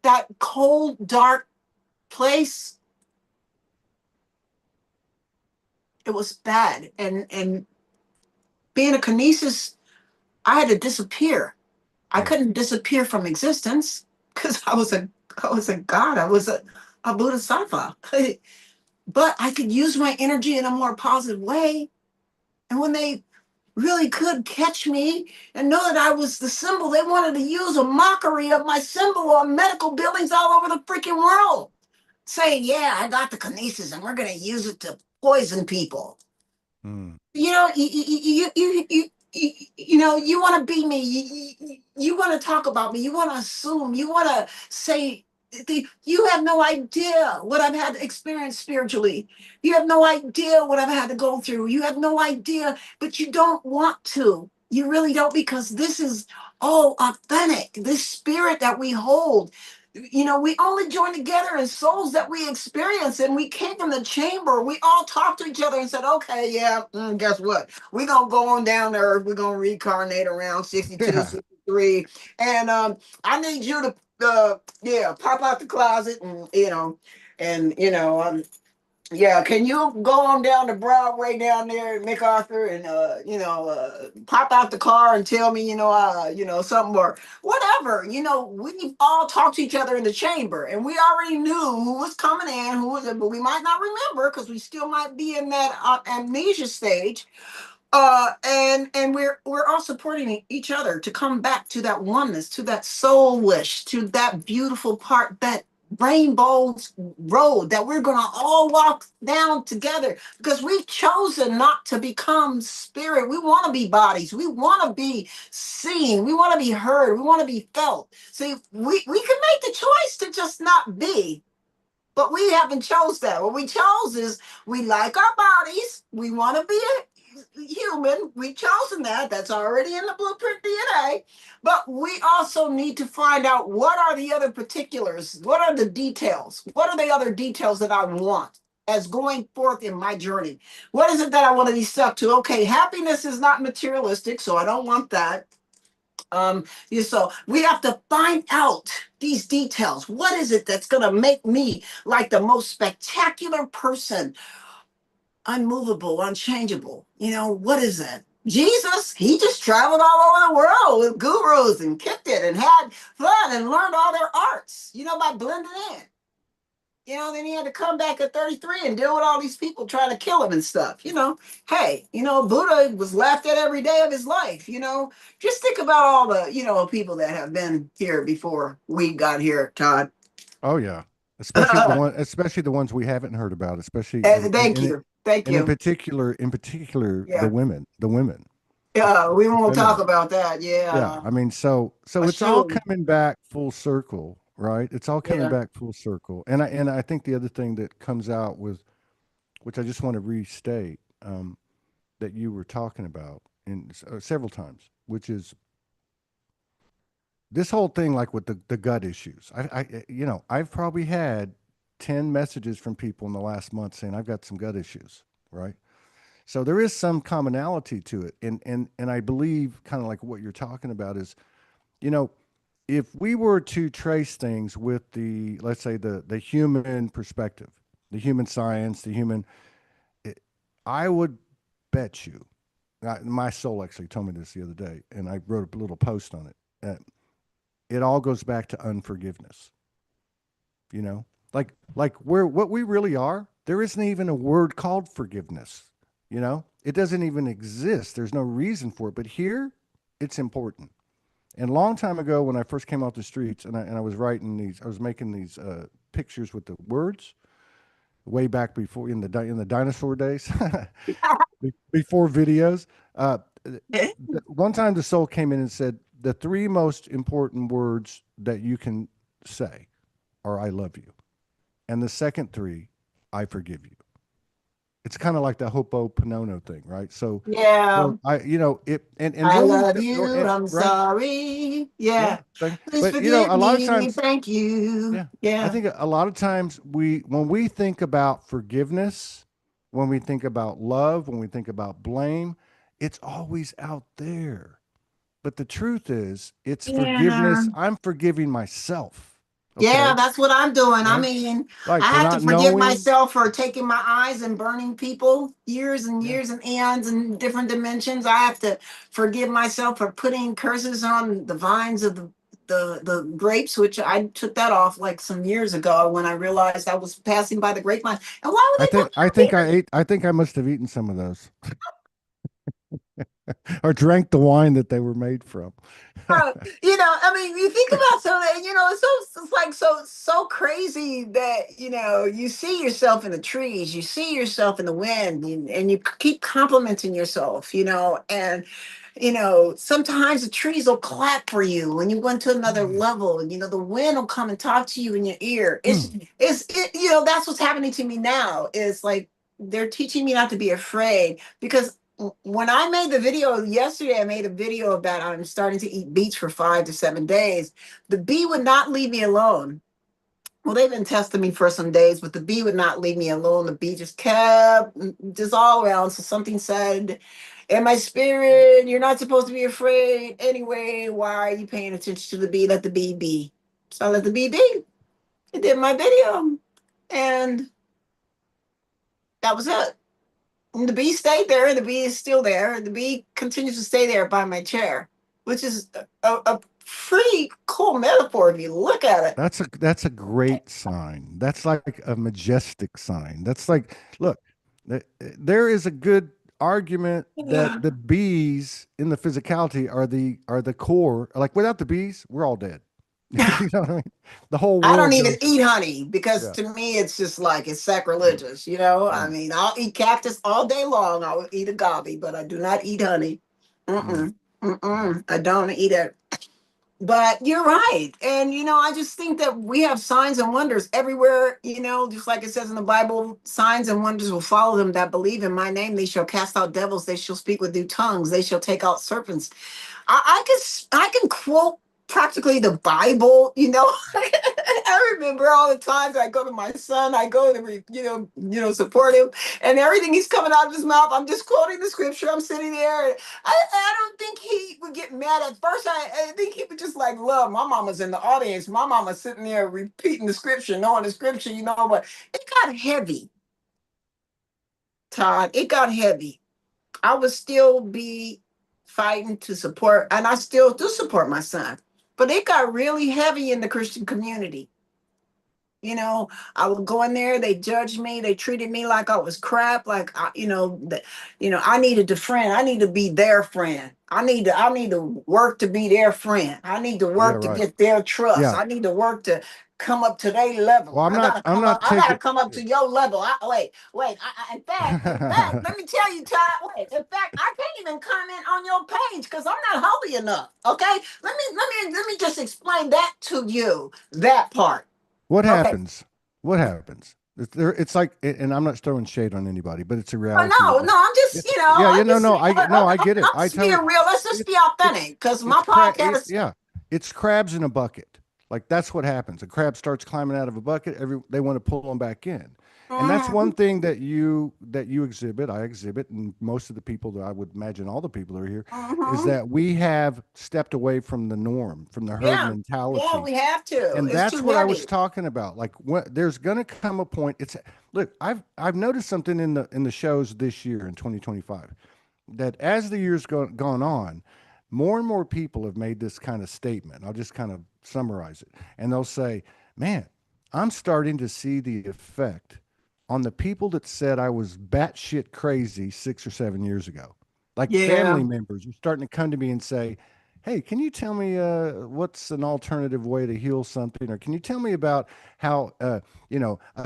that cold dark place, it was bad. And being a kinesis, I had to disappear. I Yeah. couldn't disappear from existence because I was a god. I was a bodhisattva. But I could use my energy in a more positive way. And when they really could catch me and know that I was the symbol, they wanted to use a mockery of my symbol on medical buildings all over the freaking world, saying, "Yeah, I got the kinesis, and we're going to use it to poison people." Mm. You know, you know, you want to be me. You want to talk about me. You want to assume. You want to say. You have no idea what I've had to experience spiritually. You have no idea what I've had to go through. You have no idea, but you don't want to. You really don't because this is all authentic. This spirit that we hold, you know, we only join together as souls that we experience, and we came from the chamber. We all talked to each other and said, okay, yeah, guess what, we're gonna go on down to earth, we're gonna reincarnate around 62, Yeah. 63, and I need you to yeah, pop out the closet, and yeah, can you go on down to Broadway down there at MacArthur and pop out the car and tell me, something or whatever. We all talked to each other in the chamber and we already knew who was coming in, who was but we might not remember because we still might be in that amnesia stage. And we're all supporting each other to come back to that oneness, to that soul wish, to that beautiful part, that rainbow's road that we're gonna all walk down together because we've chosen not to become spirit. We want to be bodies. We want to be seen. We want to be heard. We want to be felt. See, we can make the choice to just not be. But we haven't chose that. What we chose is we like our bodies. We want to be a human. We've chosen that. That's already in the blueprint DNA. But we also need to find out what are the other particulars? What are the details? What are the other details that I want as going forth in my journey? What is it that I want to be stuck to? Okay, happiness is not materialistic, so I don't want that. So we have to find out these details. What is it that's going to make me like the most spectacular person, unmovable, unchangeable? What is that? Jesus, he just traveled all over the world with gurus and kicked it and had fun and learned all their arts, by blending in. Then he had to come back at 33 and deal with all these people trying to kill him and stuff. Hey, Buddha was laughed at every day of his life. Just think about all the, people that have been here before we got here, Todd. Oh yeah. Especially the ones we haven't heard about, especially Thank you. Thank and you. in particular, Yeah. the women, Yeah, we the won't talk feminine. about that. Yeah. Yeah. I mean, so it's all Assume. coming back full circle, right? It's all coming Yeah. back full circle. And I think the other thing that comes out with, which I just want to restate, that you were talking about in several times, which is this whole thing, like with the gut issues. I've probably had 10 messages from people in the last month saying, I've got some gut issues, right? So there is some commonality to it. And I believe kind of like what you're talking about is, you know, if we were to trace things with the, let's say the human perspective, the human science, the human, it, I would bet you, my soul actually told me this the other day, and I wrote a little post on it. It all goes back to unforgiveness. You know, like we're what we really are. There isn't even a word called forgiveness. You know, it doesn't even exist. There's no reason for it. But here, it's important. And a long time ago, when I first came off the streets, and I was writing these, I was making these pictures with the words way back before in the dinosaur days, before videos. One time, the soul came in and said the three most important words that you can say are "I love you," and the second three, "I forgive you." It's kind of like the Ho'oponopono thing, right? So, Yeah. so I, you know, it, and I when we, love you. I'm right, sorry. yeah, Yeah. Please but you know, forgive a lot of me. times, Thank you. yeah, I Yeah. think a lot of times when we think about forgiveness, when we think about love, when we think about blame, it's always out there. But the truth is, it's Yeah. forgiveness. I'm forgiving myself. Yeah, Okay, that's what I'm doing. I right? mean, Like I for have to not forgive knowing. myself for taking my eyes and burning people years and Yeah. years and eons in different dimensions. I have to forgive myself for putting curses on the vines of the grapes, which I took that off like some years ago when I realized I was passing by the grapevine. And why would I they put think I that think there? I ate. I think I must have eaten some of those, or drank the wine that they were made from. I mean, you think about something, it's like so crazy that you see yourself in the trees, you see yourself in the wind, and you keep complimenting yourself, and sometimes the trees will clap for you when you went to another Mm, level, and the wind will come and talk to you in your ear. mm. That's what's happening to me now. Is like they're teaching me not to be afraid because when I made the video yesterday, I made a video about I'm starting to eat beets for 5 to 7 days. The bee would not leave me alone. Well, they've been testing me for some days, but the bee would not leave me alone. The bee just kept just all around. So something said, in my spirit, you're not supposed to be afraid. Anyway, why are you paying attention to the bee? Let the bee be. So I let the bee be. I did my video. And that was it. And the bee stayed there, and the bee is still there. The bee continues to stay there by my chair, which is a pretty cool metaphor if you look at it. That's a great sign. That's like a majestic sign. That's like, look, there is a good argument that Yeah. the bees in the physicality are the core. Like without the bees, we're all dead. You know what I mean? The whole I don't world even goes. eat honey because Yeah, to me it's just like it's yeah, sacrilegious. I yeah. mean, I'll eat cactus all day long. I'll eat agave, but I do not eat honey. Mm, Mm-mm. mm. Mm-mm. I don't eat it. But you're right. And, I just think that we have signs and wonders everywhere, just like it says in the Bible, signs and wonders will follow them that believe in my name. They shall cast out devils. They shall speak with new tongues. They shall take out serpents. I can quote practically the Bible. I remember all the times I go to my son, I go to support him, and everything he's coming out of his mouth, I'm just quoting the scripture. I'm sitting there. And I don't think he would get mad at first. I think he would just like love. My mama's in the audience. My mama's sitting there repeating the scripture, knowing the scripture, but it got heavy, Todd. It got heavy. I would still be fighting to support, and I still do support my son. But it got really heavy in the Christian community. I would go in there. They judged me. They treated me like I was crap. Like I needed a friend. I need to be their friend. I need to work to be their friend. I need to Yeah, work to right. get their trust. Yeah. I need to work to come up to their level. Well, I'm I not. gotta I'm come up. not I gotta taking. come up Yeah. to your level. Wait. In fact, let me tell you, Todd. Wait. In fact, I can't even comment on your page because I'm not holy enough. Okay. Let me just explain that to you. That part. What Okay. happens? What happens? It's like, and I'm not throwing shade on anybody, but it's a Oh, reality. no, no, I'm just, It's yeah, yeah, no, no, no, I get it. I'm I just being totally. real. Let's just be It's authentic because my it's crab. podcast. Yeah, it's crabs in a bucket. Like that's what happens. A crab starts climbing out of a bucket. They want to pull them back in, and that's one Mhm. thing that you exhibit. I exhibit, and most of the people that I would imagine all the people that are here is Mhm. that we have stepped away from the norm, from the herd Yeah. Yeah, mentality, we have to. and It's that's too what I was heavy. talking about. Like, there's going to come a point. It's look, I've noticed something in the shows this year in 2025 that as the years gone on, more and more people have made this kind of statement. I'll just kind of summarize it. And they'll say, man, I'm starting to see the effect on the people that said I was batshit crazy 6 or 7 years ago. Like Yeah. family members are starting to come to me and say, hey, can you tell me what's an alternative way to heal something? Or can you tell me about how, a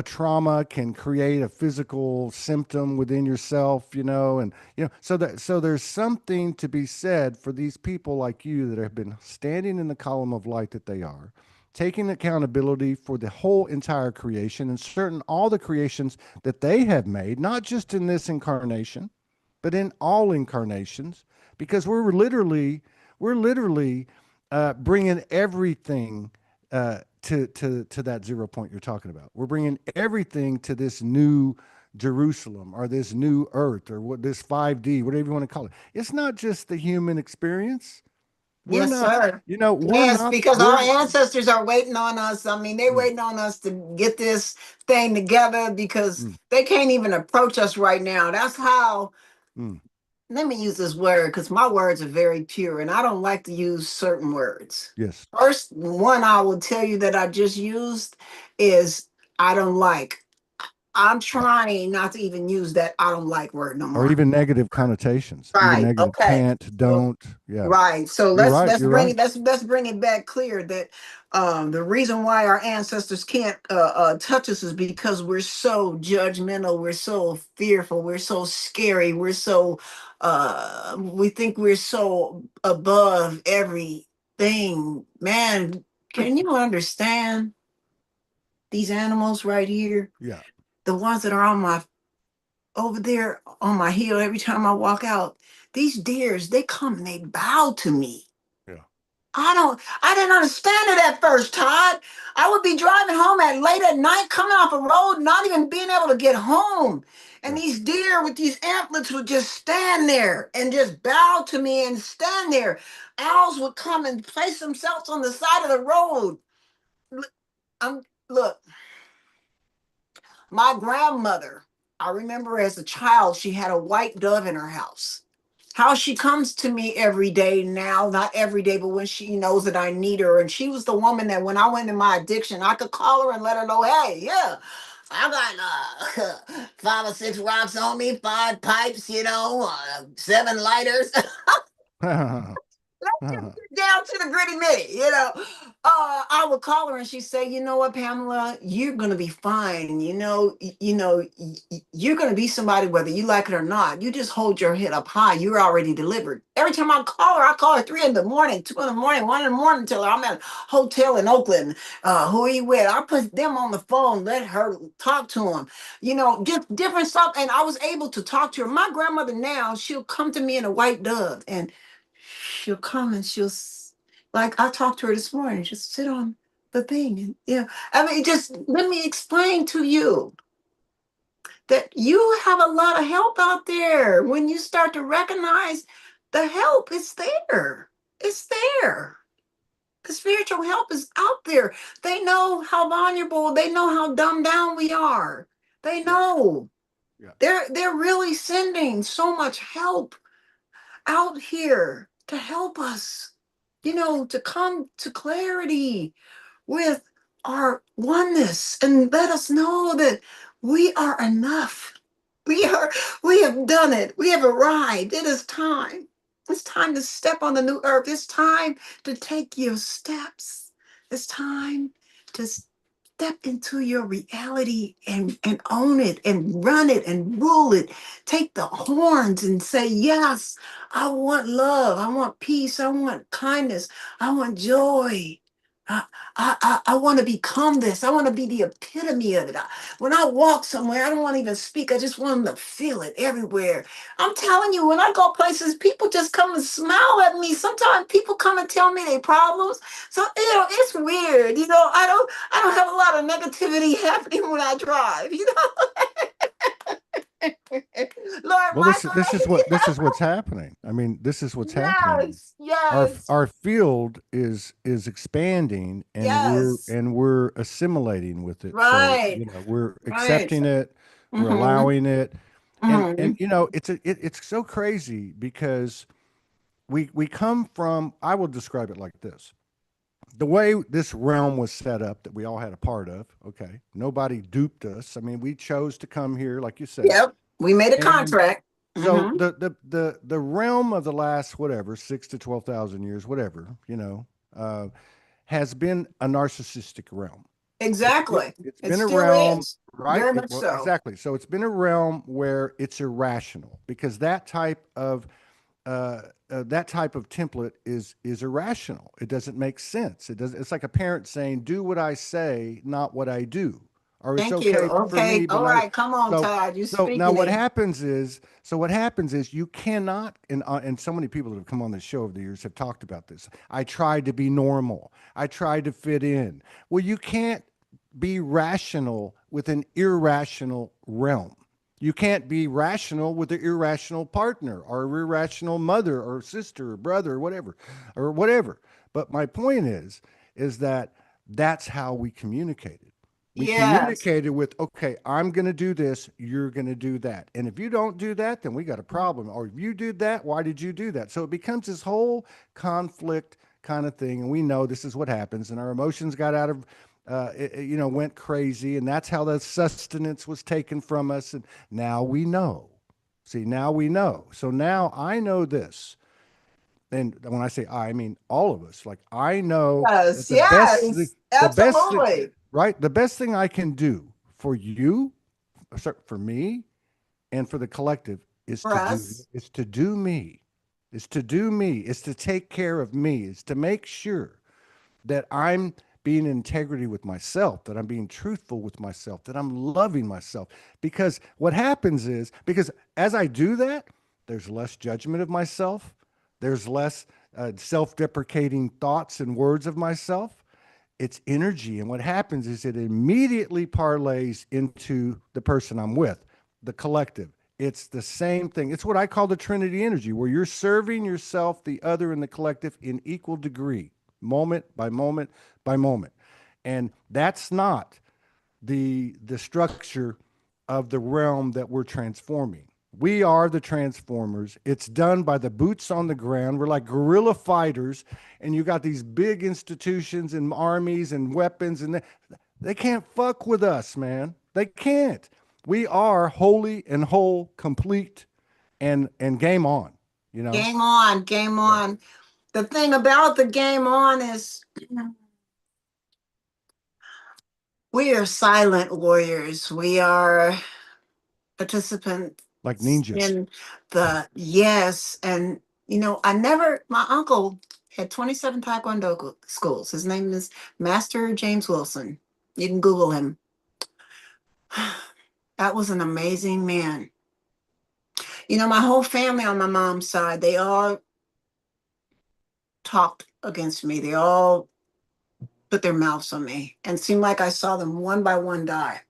trauma can create a physical symptom within yourself, and so there's something to be said for these people like you that have been standing in the column of light that they are, taking accountability for the whole entire creation and certain all the creations that they have made, not just in this incarnation, but in all incarnations, because we're literally bringing everything to that 0 point you're talking about. We're bringing everything to this new Jerusalem or this new Earth or what this 5D, whatever you want to call it. It's not just the human experience. We're Yes, not, sir. we're Yes, not, because our we're, ancestors are waiting on us. I mean, they're mm, waiting on us to get this thing together because mm, they can't even approach us right now. That's how, mm, let me use this word because my words are very pure and I don't like to use certain words. yes, First one I will tell you that I just used is I don't like. I'm yeah. trying not to even use that I don't like word no Or more. even negative connotations, even Right. negative Okay. can't, So don't. Yeah. right. So You're let's right. let's You're bring right. it let's bring it back clear that the reason why our ancestors can't touch us is because we're so judgmental, we're so fearful, we're so scary, we're so we think we're so above everything. Man, can you understand these animals right here? Yeah. The ones that are on my over there on my heel every time I walk out. These deers, they come and they bow to me. Yeah. I didn't understand it at first, Todd. I would be driving home at late at night, coming off a road, not even being able to get home. And Yeah. these deer with these antlers would just stand there and just bow to me and stand there. Owls would come and place themselves on the side of the road. I'm, look, my grandmother, I remember as a child, she had a white dove in her house. How she comes to me every day now, not every day, but when she knows that I need her. And she was the woman that when I went in my addiction, I could call her and let her know, hey, yeah, I got 5 or 6 rocks on me, 5 pipes, 7 lighters. Let's just get down to the gritty mitty. I would call her and she'd say, you know what, Pamela, you're gonna be fine. You're gonna be somebody whether you like it or not. You just hold your head up high. You're already delivered. Every time I call her 3 in the morning, 2 in the morning, 1 in the morning, tell her I'm at a hotel in Oakland. Who are you with? I put them on the phone, let her talk to them. Just different stuff. And I was able to talk to her. My grandmother now, she'll come to me in a white dove and she'll come and like I talked to her this morning, just sit on the thing and I mean just let me explain to you that you have a lot of help out there when you start to recognize the help is there. It's there. The spiritual help is out there. They know how vulnerable, they know how dumbed down we are. They Yeah. know. Yeah. They're really sending so much help out here to help us, to come to clarity with our oneness and let us know that we are enough. We are, we have done it. We have arrived. It is time. It's time to step on the new earth. It's time to take your steps. It's time to step into your reality and own it and run it and rule it. Take the horns and say, yes, I want love. I want peace. I want kindness. I want joy. I want to become this. I want to be the epitome of it. When I walk somewhere, I don't want to even speak. I just want them to feel it everywhere. I'm telling you, when I go places, people just come and smile at me. Sometimes people come and tell me their problems. So it's weird. I don't have a lot of negativity happening when I drive. Lord Well, Michael, this is what's happening. I mean, this is what's happening. yes, yes, Our field is expanding, and yes. we're assimilating with it. So, Right, we're right. accepting it, we're Mm-hmm. allowing it, and Mm-hmm. it's so crazy because we come from. I will describe it like this: the way this realm was set up that we all had a part of. Okay, nobody duped us. I mean, we chose to come here, like you said, Yep. We made a and contract. so Mm-hmm. the realm of the last whatever 6 to 12,000 years, whatever, uh, has been a narcissistic realm. Exactly. It's It been a still realm, is. right? Very much Well, so. exactly. So it's been a realm where it's irrational because that type of template is irrational. It doesn't make sense. It does. It's like a parent saying, "Do what I say, not what I do," or it's Thank you. okay for Okay. me, but All not. right. Come on, So Todd. You so now speaking it. what happens is you cannot, and so many people that have come on this show over the years have talked about this. I tried to be normal. I tried to fit in. Well, you can't be rational with an irrational realm. You can't be rational with an irrational partner or irrational mother or sister or brother or whatever, or whatever. But my point is that that's how we communicated. We Yes. communicated with, okay, I'm going to do this, you're going to do that. And if you don't do that, then we got a problem. Or if you did that, why did you do that? So it becomes this whole conflict kind of thing. And we know this is what happens. And our emotions got out of went crazy, and that's how the sustenance was taken from us. And now we know. See, now we know. So now I know this. And when I say I mean all of us. Like I know that Yes. Yes. the best thing, Absolutely. right? The best thing I can do for you, sorry, for me, and for the collective For us. is to do me, is to do me, is to take care of me, is to make sure that I'm being in integrity with myself, that I'm being truthful with myself, that I'm loving myself. Because what happens is, because as I do that, there's less judgment of myself, there's less self deprecating thoughts and words of myself. It's energy. And what happens is it immediately parlays into the person I'm with, the collective. It's the same thing. It's what I call the Trinity energy, where you're serving yourself, the other, and the collective in equal degree, moment by moment by moment. And that's not the structure of the realm that we're transforming. We are the transformers. It's done by the boots on the ground. We're like guerrilla fighters, and you got these big institutions and armies and weapons, and they can't fuck with us, man. They can't. We are holy and whole, complete, and game on. You know. Game on. Game Yeah. on. The thing about the game on is we are silent warriors. We are participants Like ninjas. in the yes. And, I never, my uncle had 27 Taekwondo schools. His name is Master James Wilson. You can Google him. That was an amazing man. My whole family on my mom's side, they all talked against me. They all put their mouths on me and seemed like I saw them one by one die.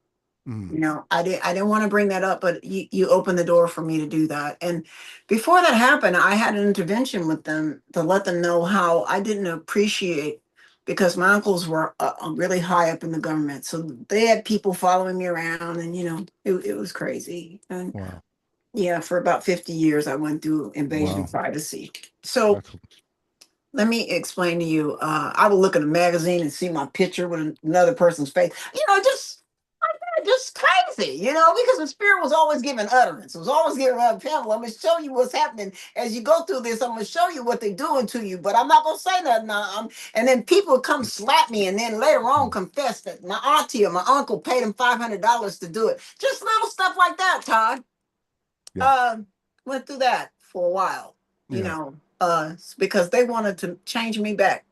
Mm, I didn't want to bring that up, but you opened the door for me to do that. And before that happened, I had an intervention with them to let them know how I didn't appreciate, because my uncles were really high up in the government. So they had people following me around, and it was crazy. And wow. yeah, for about 50 years I went through invasion of Wow. privacy. So That's let me explain to you. I would look at a magazine and see my picture with another person's face. Just crazy, because the spirit was always giving utterance. It was always giving Pamela, I'm going to show you what's happening as you go through this. I'm going to show you what they're doing to you, but I'm not going to say nothing. And then people would come slap me and then later on mm, confess that my auntie or my uncle paid them $500 to do it. Just little stuff like that, Todd. yeah. Uh, Went through that for a while, Yeah. because they wanted to change me back.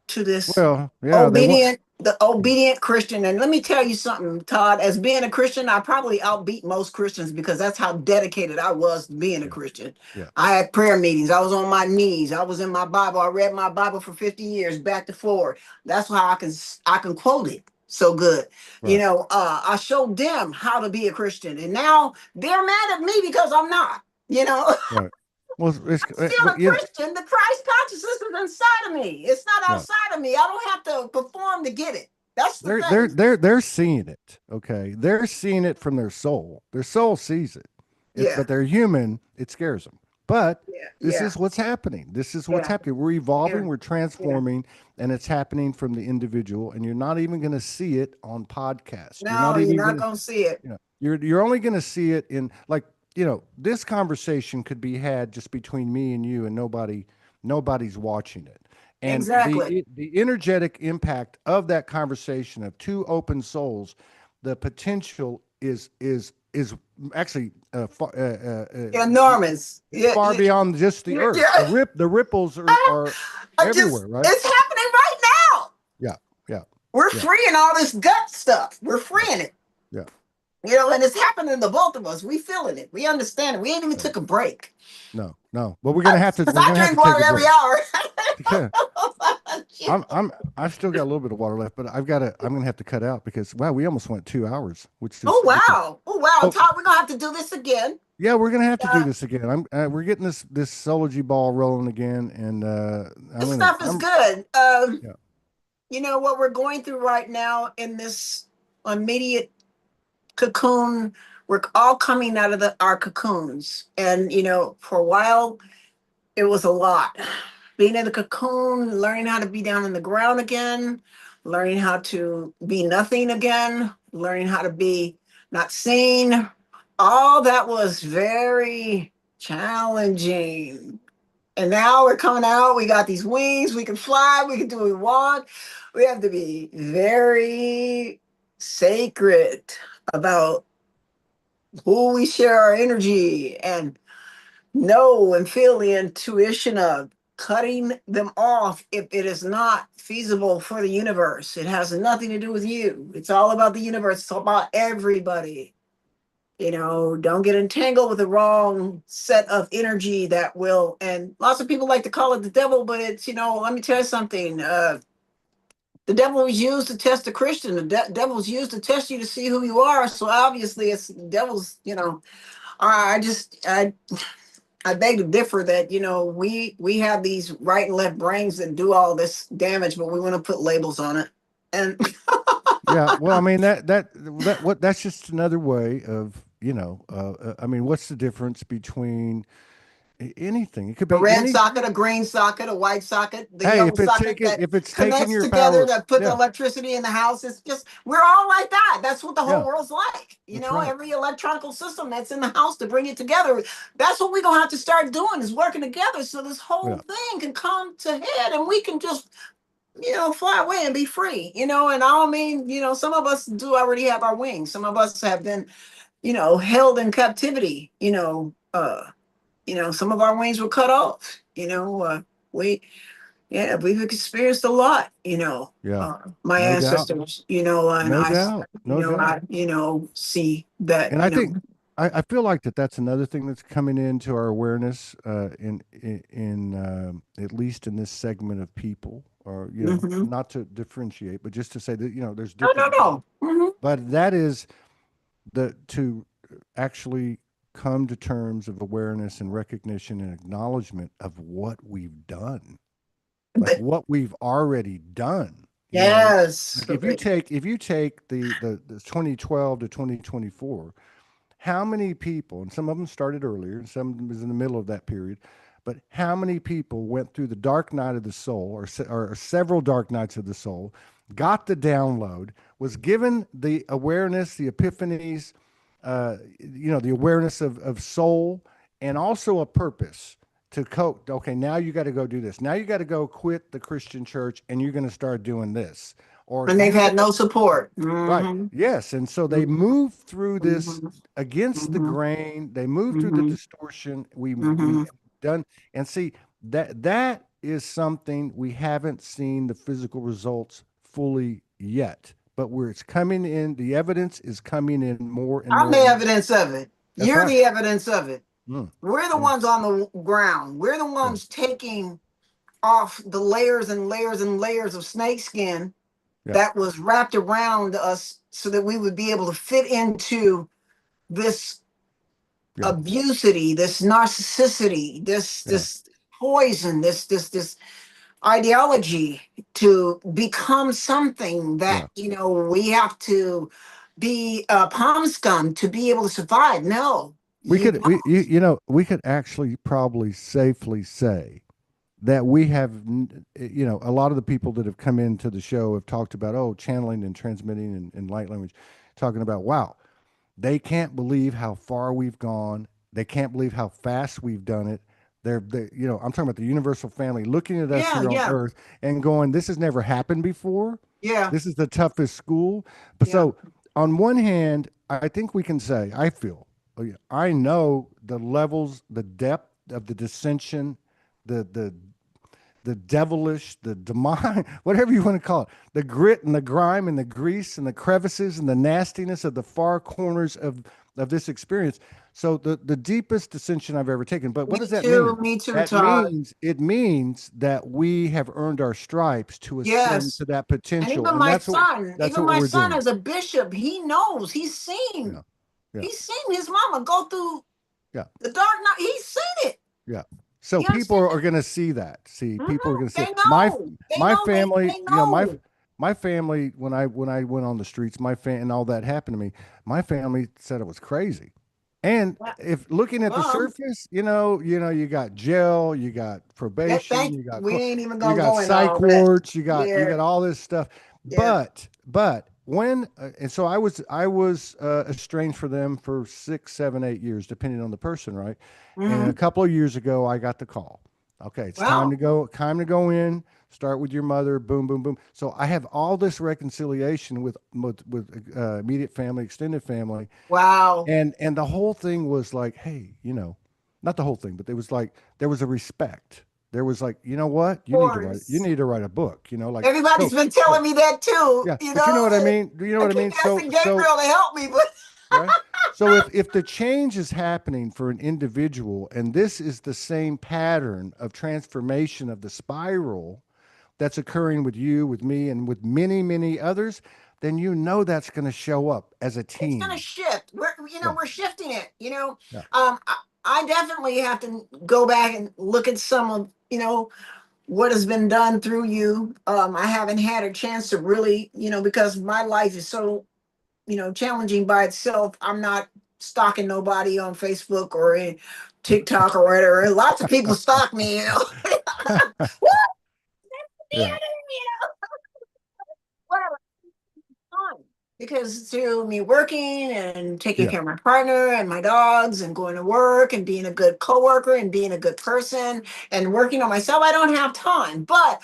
to this Well, yeah, they want. the Yeah, obedient Christian. And let me tell you something, Todd, as being a Christian, I probably outbeat most Christians because that's how dedicated I was to being a yeah, Christian. yeah. I had prayer meetings. I was on my knees. I was in my Bible. I read my Bible for 50 years back to forward. That's how I can quote it so good. Right, I showed them how to be a Christian. And now they're mad at me because I'm not, you know. right. Well, Still a Christian. The Christ consciousness is inside of me. It's not yeah. outside of me. I don't have to perform to get it. That's the thing. They're seeing it. Okay, they're seeing it from their soul. Their soul sees it. Yeah. But they're human. It scares them. But Yeah. this Yeah. is what's happening. This is what's Yeah. happening. We're Yeah. evolving. We're Yeah. transforming, and it's happening from the individual. And you're not even going to see it on podcast. You're not No, you're even not going to. gonna see it. You're only going to see it in like this conversation could be had just between me and you, and nobody's watching it. And Exactly. the energetic impact of that conversation of two open souls, the potential is actually Enormous. Yeah. far Yeah. beyond just the earth. Yeah. The ripples are I just everywhere, right? it's happening right now. Yeah, yeah, We're yeah, freeing all this gut stuff. We're yeah, freeing it. yeah, And it's happening to both of us. We feeling it. We understand it. We ain't even yeah. took a break. No, no. But Because I we're gonna have to drink take water a every break. hour. Okay. I've still got a little bit of water left, but I'm gonna have to cut out because wow, we almost went 2 hours, Oh which is wow. Oh wow. oh Todd, we're gonna have to do this again. yeah, we're gonna have to do Uh, this again. We're getting this Soulogy ball rolling again, and this stuff is I'm good. yeah, What we're going through right now in this immediate cocoon, we're all coming out of our cocoons. And for a while it was a lot. Being in the cocoon, learning how to be down in the ground again, learning how to be nothing again, learning how to be not seen. All that was very challenging. And now we're coming out. We got these wings. We can fly. We can do what we want. We have to be very sacred about who we share our energy and know and feel the intuition of cutting them off if it is not feasible for the universe. It has nothing to do with you. It's all about the universe. It's all about everybody. Don't get entangled with the wrong set of energy that will, and lots of people like to call it the devil, but it's, let me tell you something. The devil was used to test a Christian. The devil was used to test you to see who you are. So obviously it's the devil's, I beg to differ that we have these right and left brains that do all this damage, but we want to put labels on it. And yeah. Well, I mean that's just another way of I mean, what's the difference between anything? It could a be red any. socket, a green socket, a white socket, the Hey, yellow socket that if it's taking connects your together power, that put the yeah, electricity in the house. It's just we're all like that. That's what the whole yeah, world's like. that's right. Every electronical system that's in the house to bring it together. That's what we're gonna have to start doing is working together so this whole Yeah, thing can come to head and we can just fly away and be free. And I don't mean, some of us do already have our wings. Some of us have been, held in captivity. Some of our wings were cut off. We, yeah, we've experienced a lot. yeah, My no doubt, ancestors. And no doubt, no doubt. see that. And I think I feel like that's another thing that's coming into our awareness in at least in this segment of people, or Mhm. not to differentiate, but just to say that there's No, no, different groups. no. Mhm. But that is the to actually come to terms of awareness and recognition and acknowledgement of what we've done, like what we've already done. Yes. Like if you take the 2012 to 2024, how many people, and some of them started earlier, and some of them was in the middle of that period, but how many people went through the dark night of the soul, or several dark nights of the soul, got the download, was given the awareness, the epiphanies, the awareness of soul, and also a purpose to cope. Okay, now you got to go do this. Now you got to go quit the Christian church, and you're going to start doing this, or And they've you had got no support. right. Hmm. Yes. And so they Hmm. move through this Hmm. against the Hmm. grain. They move through the Hmm. distortion. We Hmm. done and see that is something we haven't seen the physical results fully yet, but where it's coming in, the evidence is coming in more and I'm more the and more. evidence of it. That's You're right. the evidence of it. Mm, We're the yeah, ones on the ground. We're the yeah, ones taking off the layers and layers and layers of snakeskin yeah, that was wrapped around us so that we would be able to fit into this yeah, abusity, this narcissicity, this yeah, this poison, this ideology to become something that yeah. we have to be palm scum to be able to survive. No, We you could, don't. we could actually probably safely say that we have, a lot of the people that have come into the show have talked about, oh, channeling and transmitting and light language, talking about, wow, they can't believe how far we've gone. They can't believe how fast we've done it. I'm talking about the universal family looking at us Yeah, here on yeah, Earth and going, "This has never happened before. yeah, This is the toughest school." But yeah. so, on one hand, I think we can say, I feel, I know the levels, the depth of the dissension, the devilish, the demonic, whatever you want to call it, the grit and the grime and the grease and the crevices and the nastiness of the far corners of this experience. So the deepest dissension I've ever taken. But what does that mean? Me too, That Todd. means it means that we have earned our stripes to ascend Yes. to that And potential, and that's even what my we're son doing. as a bishop, he knows, Yeah, yeah, he's seen his mama go through yeah. the dark night. He's seen it. Yeah. So You people understand? are going to see that. See, people are going to see They it. know. My family, They know. my family when I went on the streets, and all that happened to me, my family said it was crazy. And Yeah. if looking at the Well, surface, you got jail, you got probation, we ain't even you gonna got go into psych all that. wards, you Yeah, got all this stuff. yeah. But when and so I was estranged for them for 6, 7, 8 years, depending on the person, right? And a Hmm. couple of years ago, I got the call. Okay, it's time to Well, go. Time to go in. Start with your mother. Boom, boom, boom. So I have all this reconciliation with immediate family, extended family, wow. and the whole thing was like, hey, not the whole thing, but it was like there was a respect. There was like, you know what? Of You course. need to write a book. Like Everybody's been telling me that too. yeah. But you know what I mean? Do you know I what I keep mean? asking Gabriel to help me, but Right. So if the change is happening for an individual, and this is the same pattern of transformation of the spiral that's occurring with you, with me, and with many, many others, then that's going to show up as a it's gonna team. shift. Yeah. We're shifting it. Yeah. I definitely have to go back and look at some of what has been done through you. I haven't had a chance to really, because my life is so challenging by itself. I'm not stalking nobody on Facebook or in TikTok or whatever. Lots of people stalk me. What? Yeah. Whatever. Fine. Because through me working and taking Yeah. care of my partner and my dogs and going to work and being a good coworker and being a good person and working on myself, I don't have time. But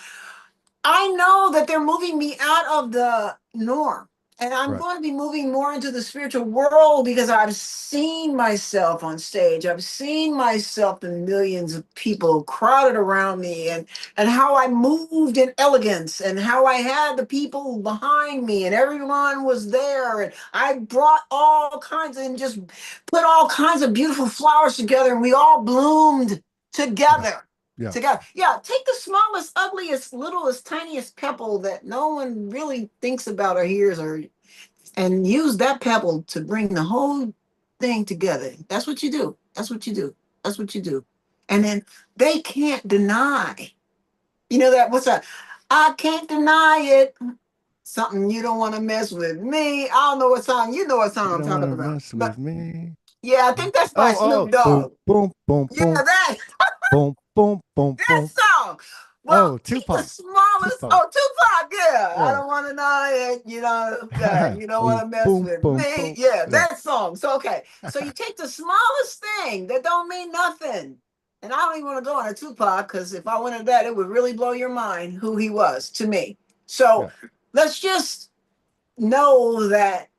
I know that they're moving me out of the norm. And I'm Right. going to be moving more into the spiritual world because I've seen myself on stage. I've seen myself in millions of people crowded around me and how I moved in elegance and how I had the people behind me and everyone was there. And I brought all kinds and just put all kinds of beautiful flowers together and we all bloomed Yeah. together Yeah. together. Yeah, take the smallest, ugliest, littlest, tiniest pebble that no one really thinks about or hears, and use that pebble to bring the whole thing together. That's what you do. That's what you do. That's what you do. And then they can't deny. You know that? What's that? I can't deny it. Something you don't want to mess with me. I don't know what song. You know what song You I'm don't want talking to about. mess But with me. yeah, I think that's by Oh, Snoop boom, Dogg. boom, boom, Yeah, boom, that. boom, boom, boom, That boom. song. Well, Oh, take the Tupac. smallest. Tupac. Oh, Tupac. Yeah, I Yeah. don't want to know it. You don't want Boom, to mess boom, with boom, me. boom. Yeah, Yeah. that song. So okay. So you take the smallest thing that don't mean nothing, and I don't even want to go on a Tupac because if I went into that, it would really blow your mind who he was to me. So Yeah. let's just know that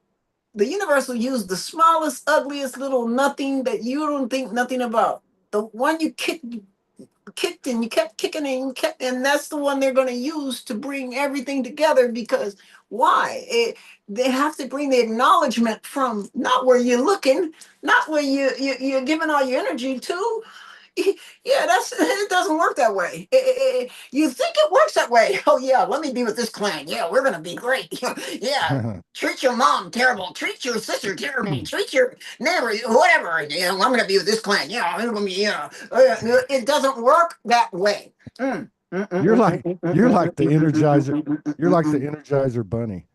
the universe will use the smallest, ugliest little nothing that you don't think nothing about. The one you kick kicked and you kept kicking and you kept, and that's the one they're going to use to bring everything together. Because why? They have to bring the acknowledgement from not where you're looking, not where you're giving all your energy to. Yeah, that's it. Doesn't work that way. You think it works that way? Oh yeah, let me be with this clan. Yeah, we're gonna be great. Yeah, treat your mom terrible. Treat your sister terrible. Treat your neighbor whatever. You know, I'm gonna be with this clan. Yeah, I'm gonna be. Yeah, it doesn't work that way. Mm. You're like the Energizer. You're like the Energizer Bunny.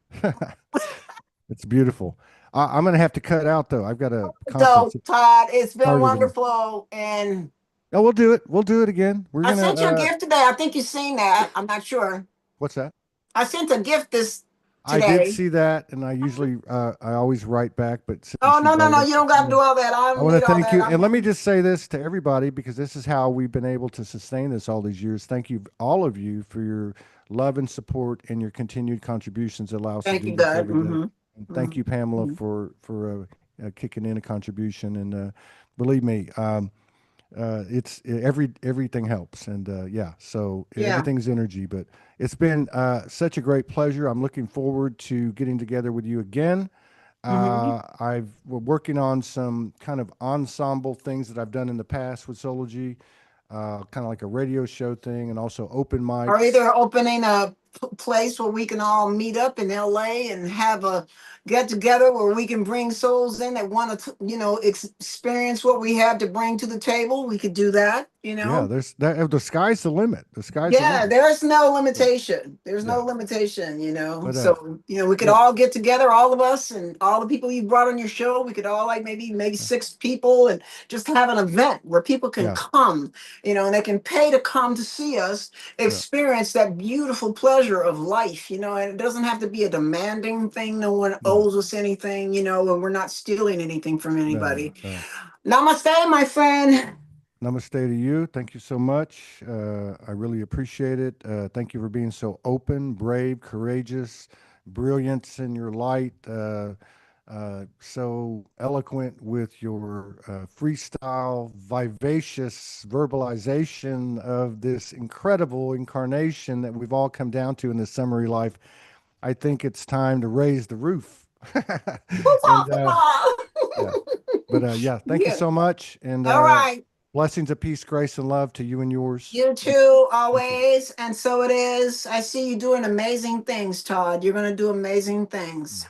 It's beautiful. I'm gonna have to cut out though. I've got a So conference that Todd, it's been started again. wonderful, and Oh, we'll do it. We'll do it again. We're I gonna. sent you a gift today. I think you've seen that. I'm not sure. What's that? I sent a gift this I did today. see that, and I always write back. But Oh since you no, no, brought it no! up, You don't got to do all that. I I don't want to need all thank that. you. And let me just say this to everybody because this is how we've been able to sustain this all these years. Thank you, all of you, for your love and support and your continued contributions that allow us to Thank do you, this God. every day. Mm-hmm. And thank you, Pamela, Mm-hmm. for kicking in a contribution. And believe me, it's everything helps. And yeah, so Yeah. everything's energy. But it's been such a great pleasure. I'm looking forward to getting together with you again. Mm-hmm. We're working on some kind of ensemble things that I've done in the past with Soulogy, kind of like a radio show thing, and also open Or mics. either opening a place where we can all meet up in LA and have a get together where we can bring souls in that want to, experience what we have to bring to the table. We could do that, Yeah, there's that. The sky's the limit. The sky's the Yeah, limit. there's no So, limitation. There's no yeah, limitation, but So, we could well, all get together, all of us and all the people you brought on your show. We could all like maybe six people and just have an event where people can yeah, come, and they can pay to come to see us, yeah, experience that beautiful pleasure of life, and it doesn't have to be a demanding thing. No one no, owes us anything, and we're not stealing anything from no, anybody. no. Namaste, my friend. Namaste to you. Thank you so much. I really appreciate it. Thank you for being so open, brave, courageous, brilliant in your light, so eloquent with your freestyle, vivacious verbalization of this incredible incarnation that we've all come down to in this summary life. I think it's time to raise the roof. And yeah, but yeah, thank you Yeah. so much. And All right. blessings of peace, grace, and love to you and yours. You And too, thank you. always. And so it is. I see you doing amazing things, Todd. You're going to do amazing things.